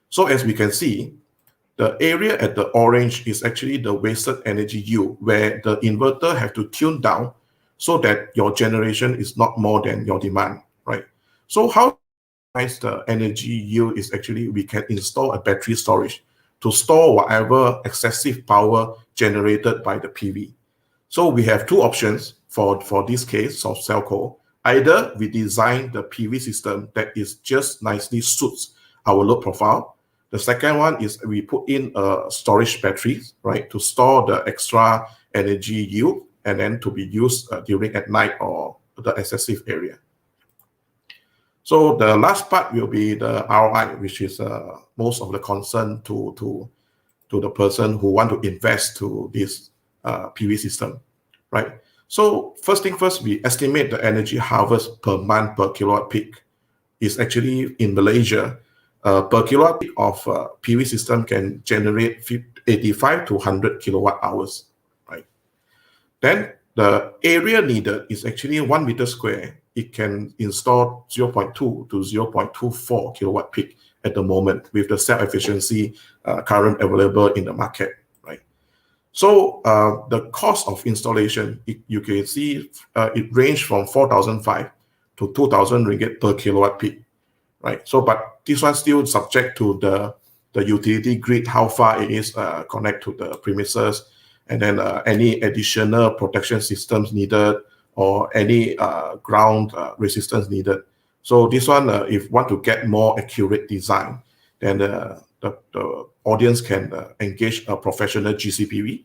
So as we can see, the area at the orange is actually the wasted energy yield, where the inverter have to tune down so that your generation is not more than your demand, right? So how the energy yield is actually we can install a battery storage to store whatever excessive power generated by the PV. So we have two options for this case of Celco. Either we design the PV system that is just nicely suits our load profile. The second one is we put in a storage batteries, right, to store the extra energy yield and then to be used during at night or the excessive area. So the last part will be the ROI, which is most of the concern to the person who want to invest to this PV system, right? So first thing first, we estimate the energy harvest per month per kilowatt peak is actually in Malaysia. Per kilowatt peak of PV system can generate 85 to 100 kilowatt hours, right? Then the area needed is actually 1 meter square. It can install 0.2 to 0.24 kilowatt peak at the moment with the cell efficiency current available in the market, right? So the cost of installation, you can see it range from 4,500 to 2,000 ringgit per kilowatt peak, right? So, but this one still subject to the utility grid, how far it is connect to the premises, and then any additional protection systems needed or any ground resistance needed. So this one, if want to get more accurate design, then the audience can engage a professional GCPV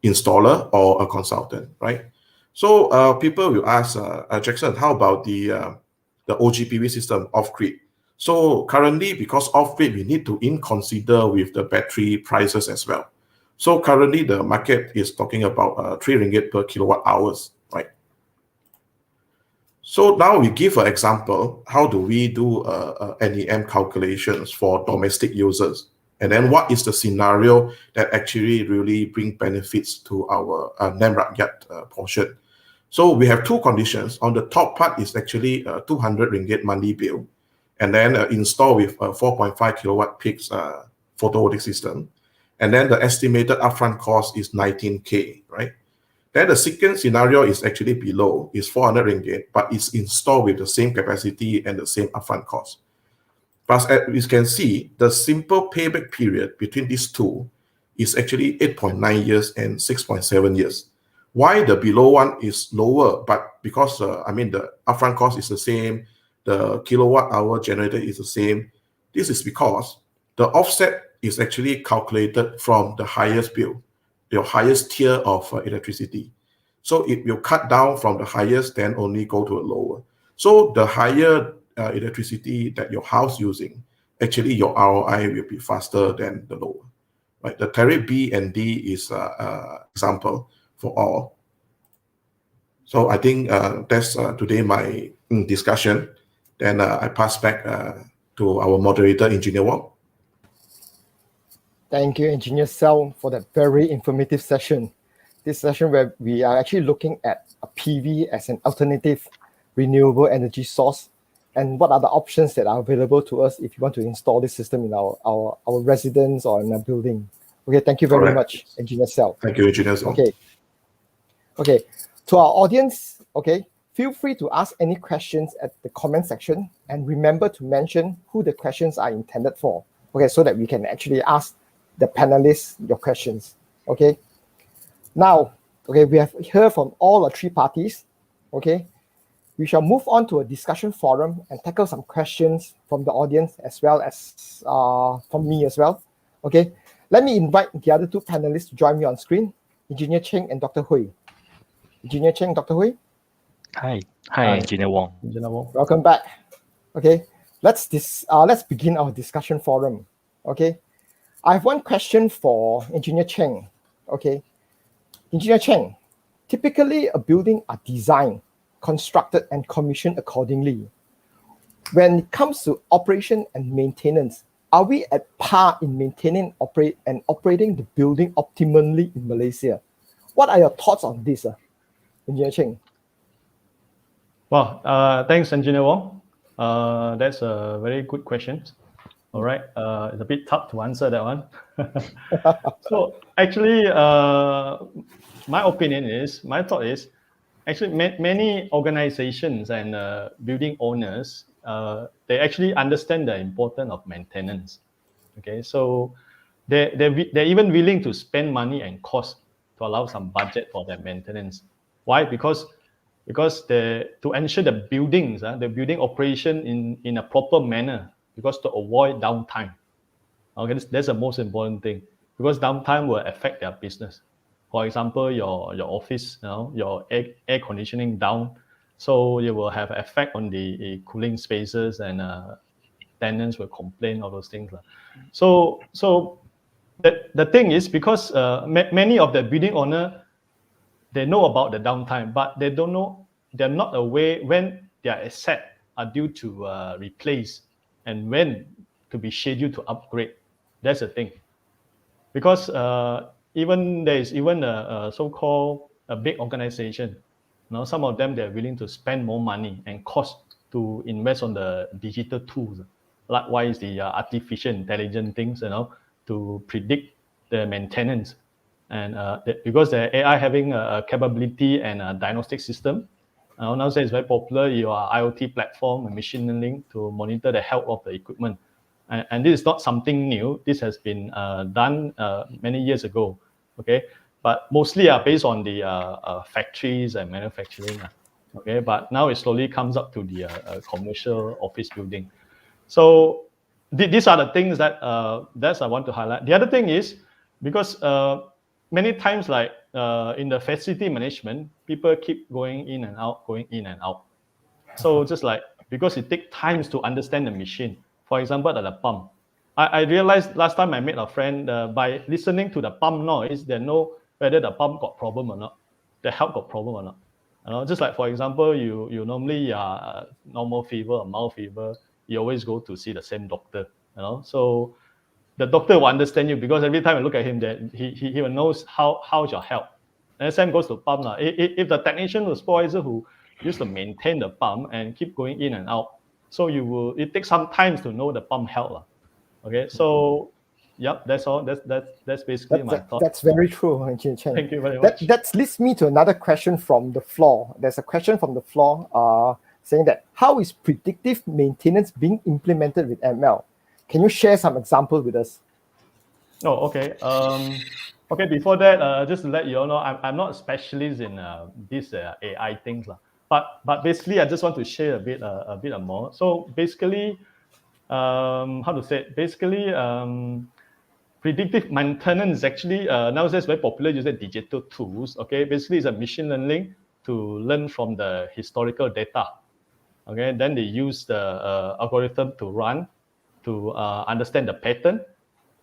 installer or a consultant, right? So people will ask, Jackson, how about the OGPV system off-grid? So currently, because off-grid, we need to consider with the battery prices as well. So currently, the market is talking about 3 ringgit per kilowatt hours, right? So now we give an example, how do we do NEM calculations for domestic users? And then what is the scenario that actually really bring benefits to our NEM rakyat portion? So we have two conditions. On the top part is actually 200 ringgit monthly bill, and then install with a 4.5 kilowatt peaks photovoltaic system. And then the estimated upfront cost is 19K, right? Then the second scenario is actually below, is 400 ringgit, but it's installed with the same capacity and the same upfront cost. But as we can see, the simple payback period between these two is actually 8.9 years and 6.7 years. Why the below one is lower? But because, the upfront cost is the same, the kilowatt hour generated is the same. This is because the offset is actually calculated from the highest bill, your highest tier of electricity. So it will cut down from the highest, then only go to a lower. So the higher electricity that your house using, actually your ROI will be faster than the lower. Right? The tariff B and D is example for all. So I think that's today my discussion. Then I pass back to our moderator, Engineer Wong. Thank you, Engineer Sel, for that very informative session. This session where we are actually looking at a PV as an alternative renewable energy source, and what are the options that are available to us if you want to install this system in our residence or in a building. Okay, thank you very much, Engineer Sel. Thank you, Engineer Sel. Okay. To our audience, okay, feel free to ask any questions at the comment section, and remember to mention who the questions are intended for. Okay, so that we can actually ask the panelists your questions. Okay. Now, okay, we have heard from all the three parties. Okay, we shall move on to a discussion forum and tackle some questions from the audience as well as from me as well. Okay, let me invite the other two panelists to join me on screen, Engineer Cheng and Dr. Hui. Engineer Cheng, Dr. Hui. Hi, Engineer Wong. Engineer Wong. Welcome back. Okay, let's begin our discussion forum. Okay, I have one question for Engineer Cheng. Okay, Engineer Cheng, typically a building are designed, constructed, and commissioned accordingly. When it comes to operation and maintenance, are we at par in maintaining and operating the building optimally in Malaysia? What are your thoughts on this, Engineer Cheng? Well, thanks, Engineer Wong. That's a very good question. All right, it's a bit tough to answer that one. So actually, my thought is, actually many organizations and building owners, they actually understand the importance of maintenance. Okay, so they're even willing to spend money and cost to allow some budget for their maintenance. Why? Because to ensure the buildings, the building operation in a proper manner, because to avoid downtime. Okay, that's the most important thing, because downtime will affect their business. For example, your office, your air conditioning down, so you will have effect on the cooling spaces, and tenants will complain, all those things. So the thing is, because many of the building owner, they know about the downtime, but they're not aware when their assets are due to replace and when to be scheduled to upgrade. That's the thing. Because there is even a so-called a big organization. Some of them, they're willing to spend more money and cost to invest on the digital tools. Likewise, the artificial intelligence things, to predict the maintenance. And because the AI having a capability and a diagnostic system, nowadays it's very popular. Your IoT platform and machine learning to monitor the health of the equipment. And this is not something new. This has been done many years ago. Okay, but mostly based on the factories and manufacturing. Okay, but now it slowly comes up to the commercial office building. So these are the things that I want to highlight. The other thing is, because many times, like in the facility management, people keep going in and out. So just like, because it takes time to understand the machine. For example, at the pump, I realized last time I met a friend, by listening to the pump noise, they know whether the pump got problem or not, the health got problem or not. Just like, for example, you normally normal fever or mild fever, you always go to see the same doctor. So the doctor will understand you, because every time I look at him, that he knows how's your health. And the same goes to pump. If the technician or supervisor who used to maintain the pump and keep going in and out, so it takes some time to know the pump health. Okay, so yep, that's all. That's basically my thought. That's very true, Engineer Cheng. Thank you very much. That leads me to another question from the floor. There's a question from the floor. saying that how is predictive maintenance being implemented with ML? Can you share some example with us? Oh, okay. Okay, before that, just to let you all know, I'm not a specialist in these AI things. But basically, I just want to share a bit more. So basically, how to say it? Basically, predictive maintenance is actually nowadays very popular using digital tools. Okay, basically it's a machine learning to learn from the historical data. Okay, then they use the algorithm to run to understand the pattern,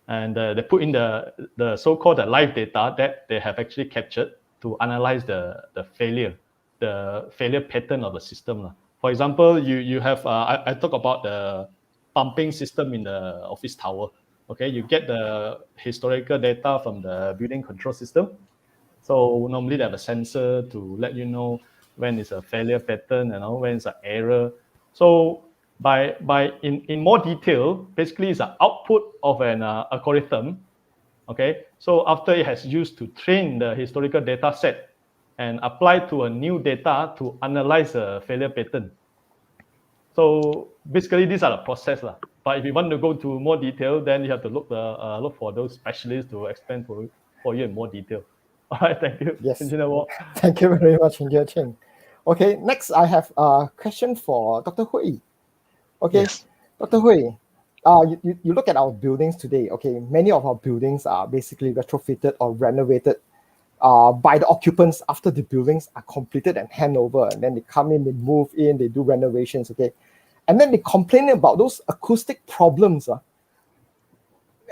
and they put in the so-called live data that they have actually captured to analyze the failure pattern of the system. For example, you have I talk about the pumping system in the office tower. Okay, you get the historical data from the building control system. So normally they have a sensor to let you know when is a failure pattern, when it's an error. So in more detail, basically it's an output of an algorithm. Okay, so after it has used to train the historical data set and apply to a new data to analyze a failure pattern. So basically, these are the process. But if you want to go to more detail, then you have to look for those specialists to explain for you in more detail. All right, thank you, Yes. Engineer Wong. Thank you very much, Engineer Cheng. Okay, next I have a question for Dr. Hui. Okay, Yes. Dr. Hui, you look at our buildings today. Okay, many of our buildings are basically retrofitted or renovated by the occupants after the buildings are completed and hand over, and then they come in, they move in, they do renovations. Okay, and then they complain about those acoustic problems.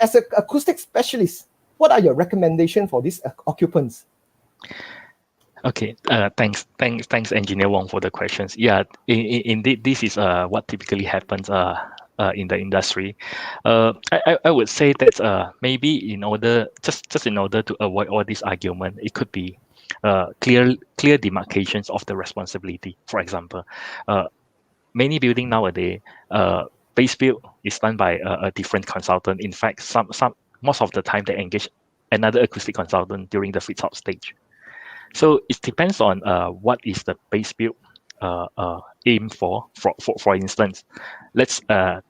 As an acoustic specialist, what are your recommendations for these occupants? Okay. Thanks, Engineer Wong, for the questions. Yeah, indeed, this is what typically happens in the industry. I would say that maybe in order to avoid all this argument, it could be clear demarcations of the responsibility. For example, many building nowadays, base build is done by a different consultant. In fact, some most of the time they engage another acoustic consultant during the fit out stage. So it depends on what is the base build aim for. For instance, let's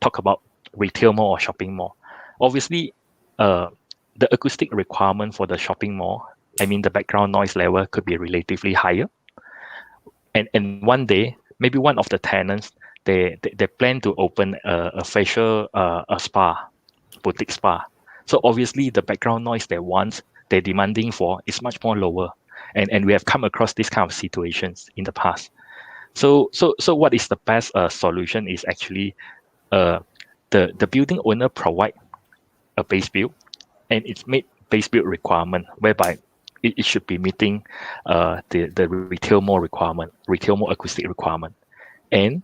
talk about retail mall or shopping mall. Obviously, the acoustic requirement for the shopping mall, I mean the background noise level, could be relatively higher. And one day, maybe one of the tenants, they plan to open a facial a spa, boutique spa. So obviously the background noise they're demanding for is much more lower. And we have come across this kind of situations in the past. So what is the best solution is actually the building owner provide a base build, and it's made base build requirement whereby it should be meeting the retail mall acoustic requirement. And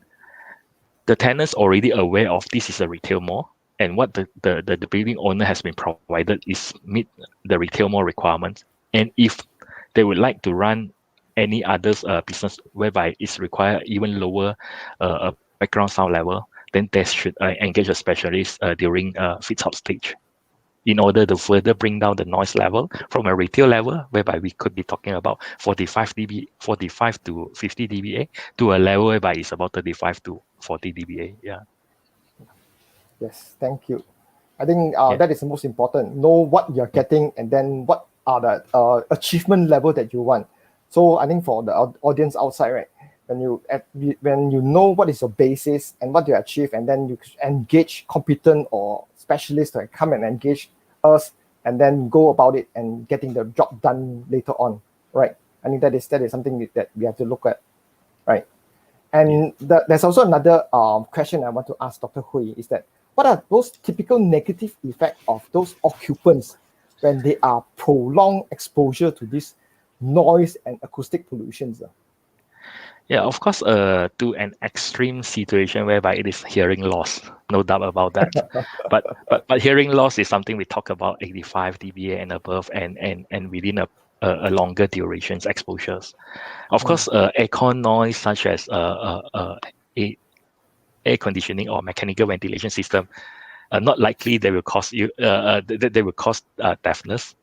the tenants already aware of this is a retail mall, and what the building owner has been provided is meet the retail mall requirements. And if they would like to run any others business whereby it's require even lower background sound level, then they should engage a specialist during fit out stage in order to further bring down the noise level from a retail level, whereby we could be talking about 45 to 50 dBA, to a level whereby it's about 35 to 40 dBA. Yeah. Yes, thank you. I think that is the most important. Know what you're getting, and then what are the achievement level that you want. So I think for the audience outside, right, when you know what is your basis and what you achieve, and then you engage competent or specialists to come and engage us, and then go about it and getting the job done later on, right? I think that is something that we have to look at, right? And there's also another question I want to ask Dr. Hui is that what are those typical negative effects of those occupants when they are prolonged exposure to this noise and acoustic pollutions? Yeah, of course, to an extreme situation whereby it is hearing loss, no doubt about that. but hearing loss is something we talk about 85 dBA and above, and within a longer durations exposures. Of course, aircon noise such as air conditioning or mechanical ventilation system, not likely they will cause deafness.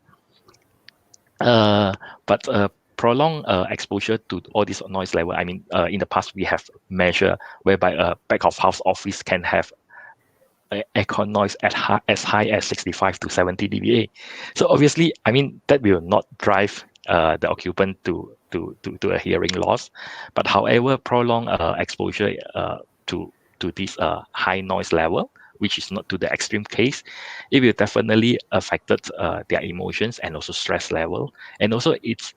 But prolonged exposure to all this noise level, I mean, in the past we have measured whereby a back of house office can have aircon noise as high as 65 to 70 dBA. So obviously, I mean, that will not drive the occupant to a hearing loss. But however, prolonged exposure to this high noise level, which is not to the extreme case, it will definitely affected their emotions and also stress level. And also it's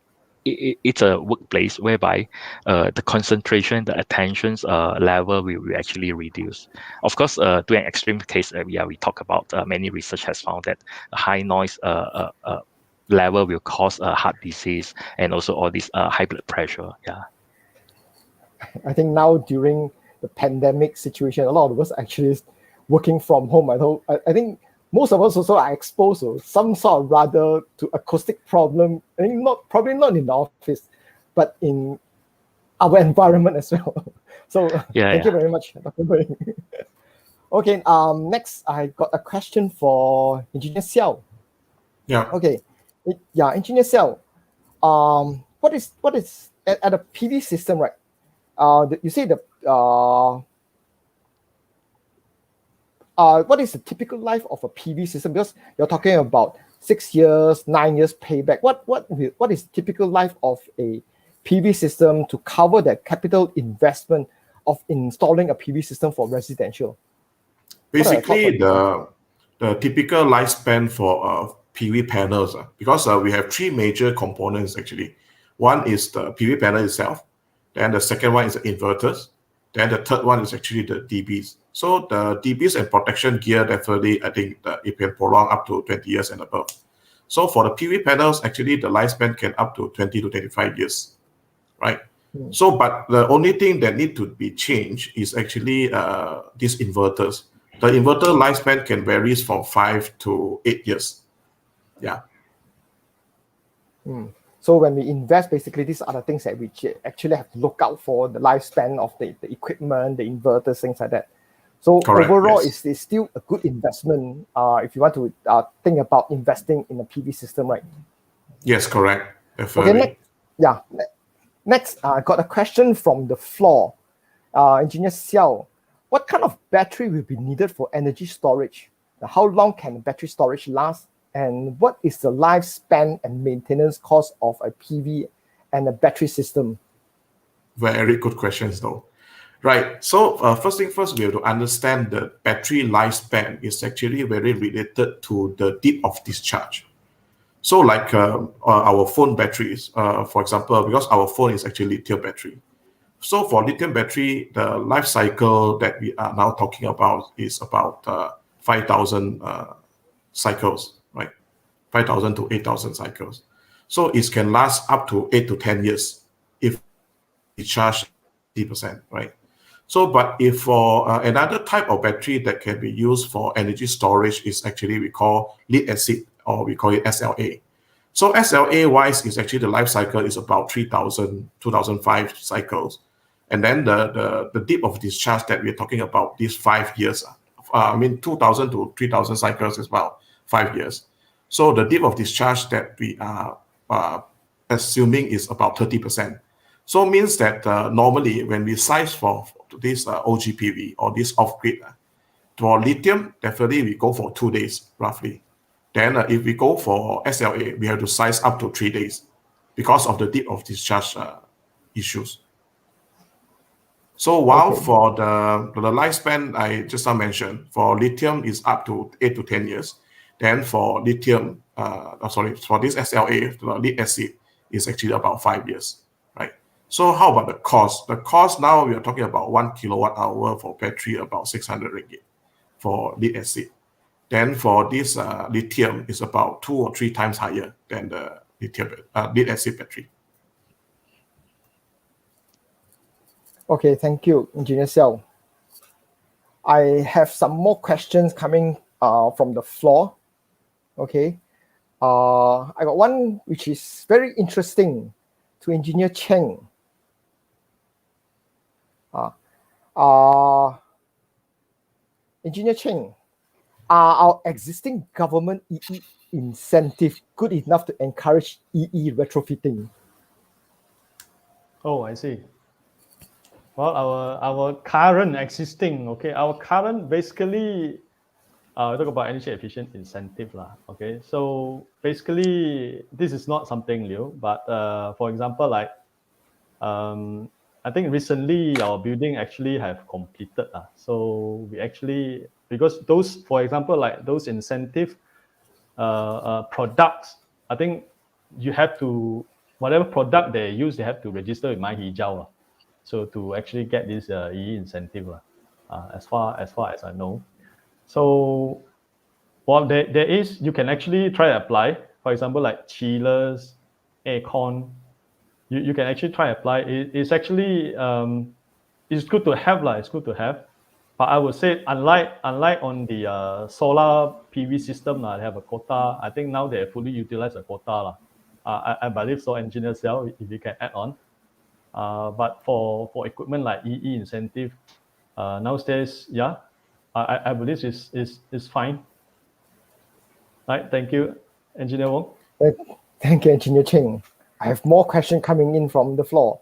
a workplace whereby the concentration, the attentions level will actually reduce. Of course, to an extreme case, we talk about many research has found that a high noise level will cause heart disease and also all this high blood pressure. Yeah. I think now during the pandemic situation, a lot of us actually is working from home. I think most of us also are exposed to some sort of rather to acoustic problem. I think probably not in the office, but in our environment as well. So thank you very much, Dr. Hui. Okay, next I got a question for Engineer Xiao. Yeah. Okay, Engineer Xiao, what is at a PV system, right? You say what is the typical life of a PV system? Because you're talking about 6 years, 9 years payback. What is typical life of a PV system to cover the capital investment of installing a PV system for residential? Basically, the typical lifespan for PV panels, because we have three major components actually. One is the PV panel itself, then the second one is the inverters, then the third one is actually the DBs. So the DBs and protection gear, definitely, I think it can prolong up to 20 years and above. So for the PV panels, actually the lifespan can up to 20 to 25 years, right? So, but the only thing that need to be changed is actually these inverters. The inverter lifespan can vary from 5 to 8 years. Yeah. So when we invest, basically these are the things that we actually have to look out for, the lifespan of the equipment, the inverters, things like that. So Correct, overall, yes. it's still a good investment if you want to think about investing in a PV system, right? Yes, correct. Definitely. Okay, next, I got a question from the floor. Engineer Xiao, what kind of battery will be needed for energy storage? How long can battery storage last? And what is the lifespan and maintenance cost of a PV and a battery system? Very good questions, though. Right. So first thing first, we have to understand the battery lifespan is actually very related to the depth of discharge. So like our phone batteries, for example, because our phone is actually lithium battery. So for lithium battery, the life cycle that we are now talking about is about 5,000 cycles, right? 5,000 to 8,000 cycles. So it can last up to 8 to 10 years if it charged 50%, right? So, but if for another type of battery that can be used for energy storage is actually we call lead acid, or we call it SLA. So SLA wise is actually the life cycle is about 3,000, 2005 cycles. And then the depth of discharge that we're talking about, these 5 years, 2,000 to 3,000 cycles is about 5 years. So the depth of discharge that we are assuming is about 30%. So means that normally when we size for this OGPV or this off-grid, for lithium, definitely we go for 2 days roughly. Then if we go for SLA, we have to size up to 3 days because of the depth of discharge issues. So while for the lifespan I just now mentioned, for lithium is up to 8 to 10 years. Then for lithium, for this SLA, the lead acid is actually about 5 years, right? So how about the cost? The cost now we are talking about 1 kilowatt hour for battery, about 600 ringgit for lead acid. Then for this lithium is about 2 or 3 times higher than the lead acid battery. Okay, thank you, Engineer Xiao. I have some more questions coming from the floor. Okay, I got one which is very interesting to Engineer Cheng. Engineer Cheng, are our existing government EE incentive good enough to encourage EE retrofitting? Oh, I see. Well, our current existing, okay, our current basically talk about energy efficient incentive lah. Okay, so basically this is not something new, but for example, like I think recently our building actually have completed lah. So we actually, because those, for example, like those incentive products, I think you have to, whatever product they use, they have to register with My Hijau lah. So to actually get this EE incentive lah, as far as I know. So well, there is, you can actually try to apply. For example, like chillers, aircon, you can actually try to apply. It's actually it's good to have lah. It's good to have, but I would say unlike on the solar PV system they have a quota. I think now they fully utilize a quota lah. I believe so. Engineers sell if you can add on. But for equipment like EE incentive, nowadays, yeah, I believe is fine. Right, thank you, Engineer Wong. Thank you, Engineer Cheng. I have more questions coming in from the floor.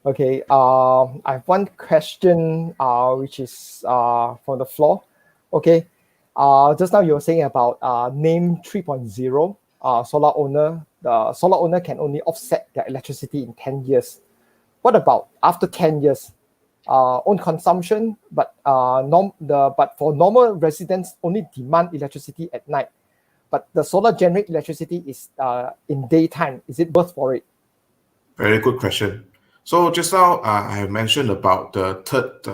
Okay, I have one question which is from the floor. Okay, just now you were saying about NAME 3.0. Solar owner, the solar owner can only offset their electricity in 10 years. What about after 10 years? Own consumption, but but for normal residents only demand electricity at night. But the solar generate electricity is in daytime. Is it worth for it? Very good question. So just now I have mentioned about the third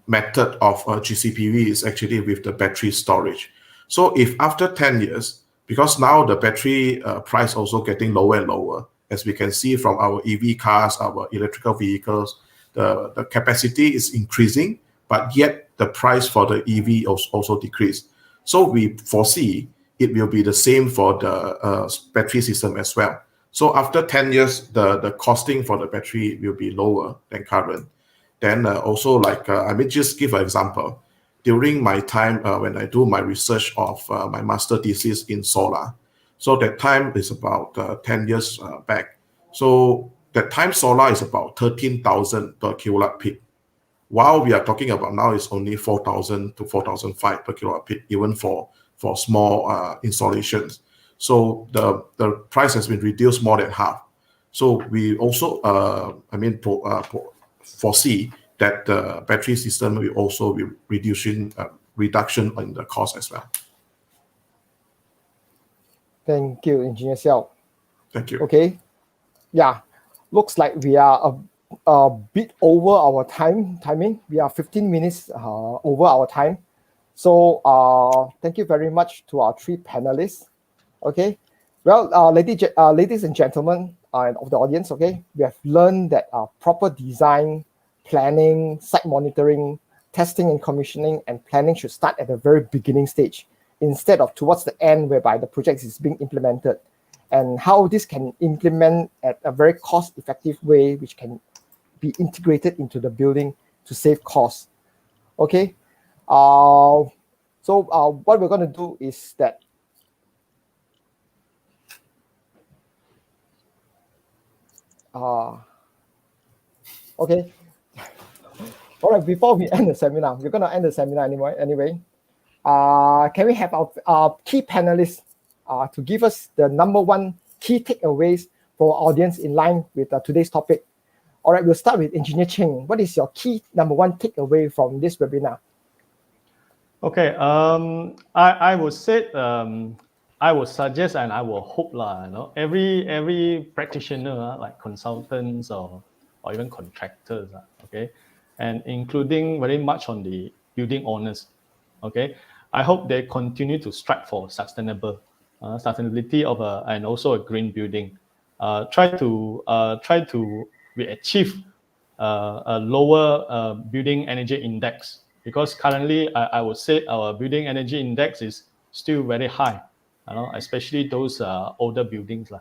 method of GCPV is actually with the battery storage. So if after 10 years, because now the battery price also getting lower and lower, as we can see from our EV cars, our electrical vehicles, the capacity is increasing, but yet the price for the EV also decreased. So we foresee it will be the same for the battery system as well. So after 10 years, the costing for the battery will be lower than current. Then also like, I may just give an example. During my time when I do my research of my master thesis in solar, so that time is about 10 years back. So that time solar is about 13,000 per kilowatt peak. While we are talking about now is only 4,000 to 4,005 per kilowatt peak, even for small installations. So the price has been reduced more than half. So we also, foresee that the battery system will also be reduction in the cost as well. Thank you, Engineer Xiao. Thank you. Okay, yeah, looks like we are a bit over our timing. We are 15 minutes over our time. So thank you very much to our three panelists. Okay, well, ladies and gentlemen of the audience, okay, we have learned that proper design, planning, site monitoring, testing and commissioning, and planning should start at the very beginning stage instead of towards the end whereby the project is being implemented, and how this can implement at a very cost-effective way which can be integrated into the building to save costs. Okay, so what we're going to do is that okay. All right, before we end the seminar, we're going to end the seminar anyway. Can we have our key panelists to give us the number one key takeaways for our audience in line with today's topic? All right, we'll start with Engineer Cheng. What is your key number one takeaway from this webinar? Okay, I would say, I would suggest and I will hope every practitioner like consultants or even contractors, okay, and including very much on the building owners, okay. I hope they continue to strive for sustainability of and also a green building. Try to achieve a lower building energy index, because currently I would say our building energy index is still very high, especially those older buildings.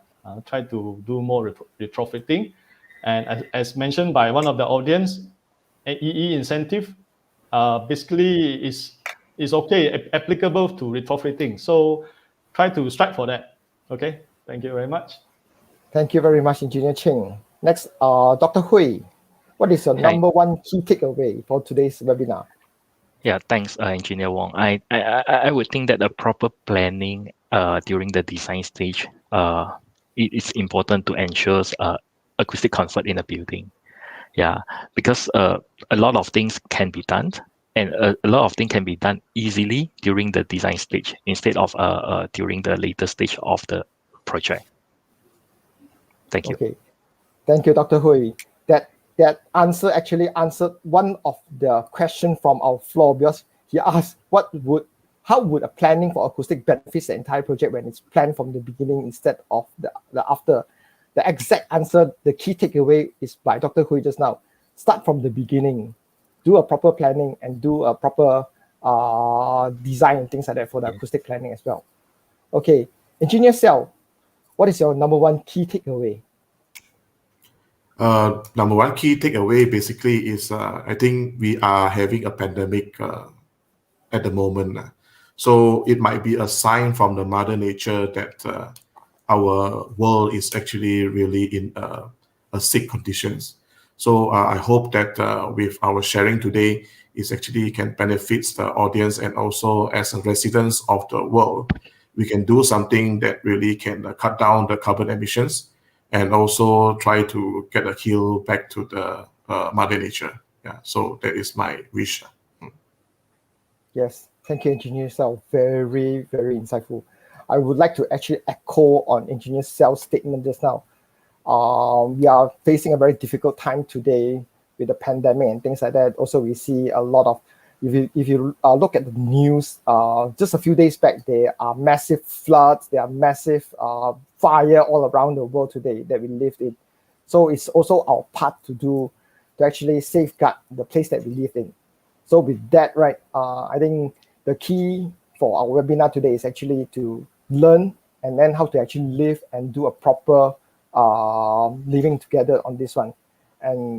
Try to do more retrofitting, and as mentioned by one of the audience, EE incentive basically is okay, applicable to retrofitting. So try to strive for that. Okay, thank you very much. Thank you very much, Engineer Ching. Next, Dr. Hui, what is your Hi. number one key takeaway for today's webinar? Yeah, thanks, Engineer Wong. I would think that a proper planning during the design stage it is important to ensure acoustic comfort in a building. Yeah, because a lot of things can be done, and a lot of things can be done easily during the design stage instead of during the later stage of the project. Thank you. Okay, thank you, Dr. Hui. That answer actually answered one of the question from our floor, because he asked how would a planning for acoustic benefits the entire project when it's planned from the beginning instead of the after. The exact answer, the key takeaway is by Dr. Hui just now. Start from the beginning, do a proper planning and do a proper design and things like that for the acoustic planning as well. Okay, Engineer Sel, what is your number one key takeaway? Number one key takeaway basically is I think we are having a pandemic at the moment. So it might be a sign from the mother nature that our world is actually really in a sick conditions. So I hope that with our sharing today is actually can benefit the audience, and also as a residents of the world, we can do something that really can cut down the carbon emissions and also try to get a heal back to the mother nature. Yeah, so that is my wish. Yes, thank you, Engineer Sel. Very, very insightful. I would like to actually echo on Engineer Sel's statement just now. We are facing a very difficult time today with the pandemic and things like that. Also, we see a lot of, if you look at the news, just a few days back, there are massive floods, there are massive fire all around the world today that we live in. So it's also our part to actually safeguard the place that we live in. So with that, right, I think the key for our webinar today is actually to learn and then how to actually live and do a proper living together on this one. And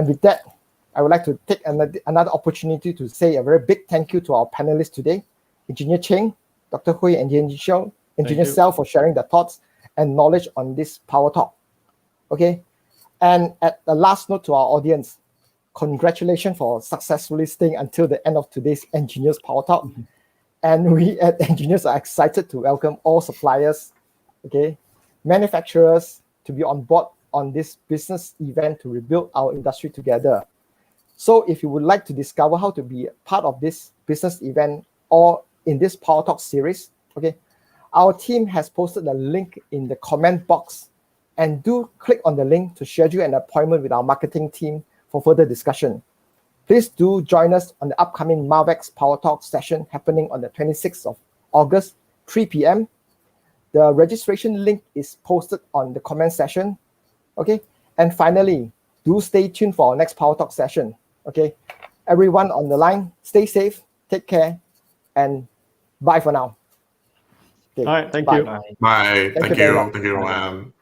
with that, I would like to take another opportunity to say a very big thank you to our panelists today, Engineer Cheng, Dr. Hui, and Engineer Sel for sharing their thoughts and knowledge on this Power Talk. Okay, and at the last note to our audience, congratulations for successfully staying until the end of today's Engineers Power Talk. And we at Engineers are excited to welcome all suppliers, okay, manufacturers to be on board on this business event to rebuild our industry together. So if you would like to discover how to be part of this business event or in this Power Talk series, okay, our team has posted a link in the comment box, and do click on the link to schedule an appointment with our marketing team for further discussion. Please do join us on the upcoming Marvex Power Talk session happening on the 26th of August, 3 p.m. The registration link is posted on the comment section. Okay, and finally, do stay tuned for our next Power Talk session. Okay, everyone on the line, stay safe, take care, and bye for now. Okay, All right, thank bye. you. Bye. Thank Thank you very you. much. Thank you, everyone.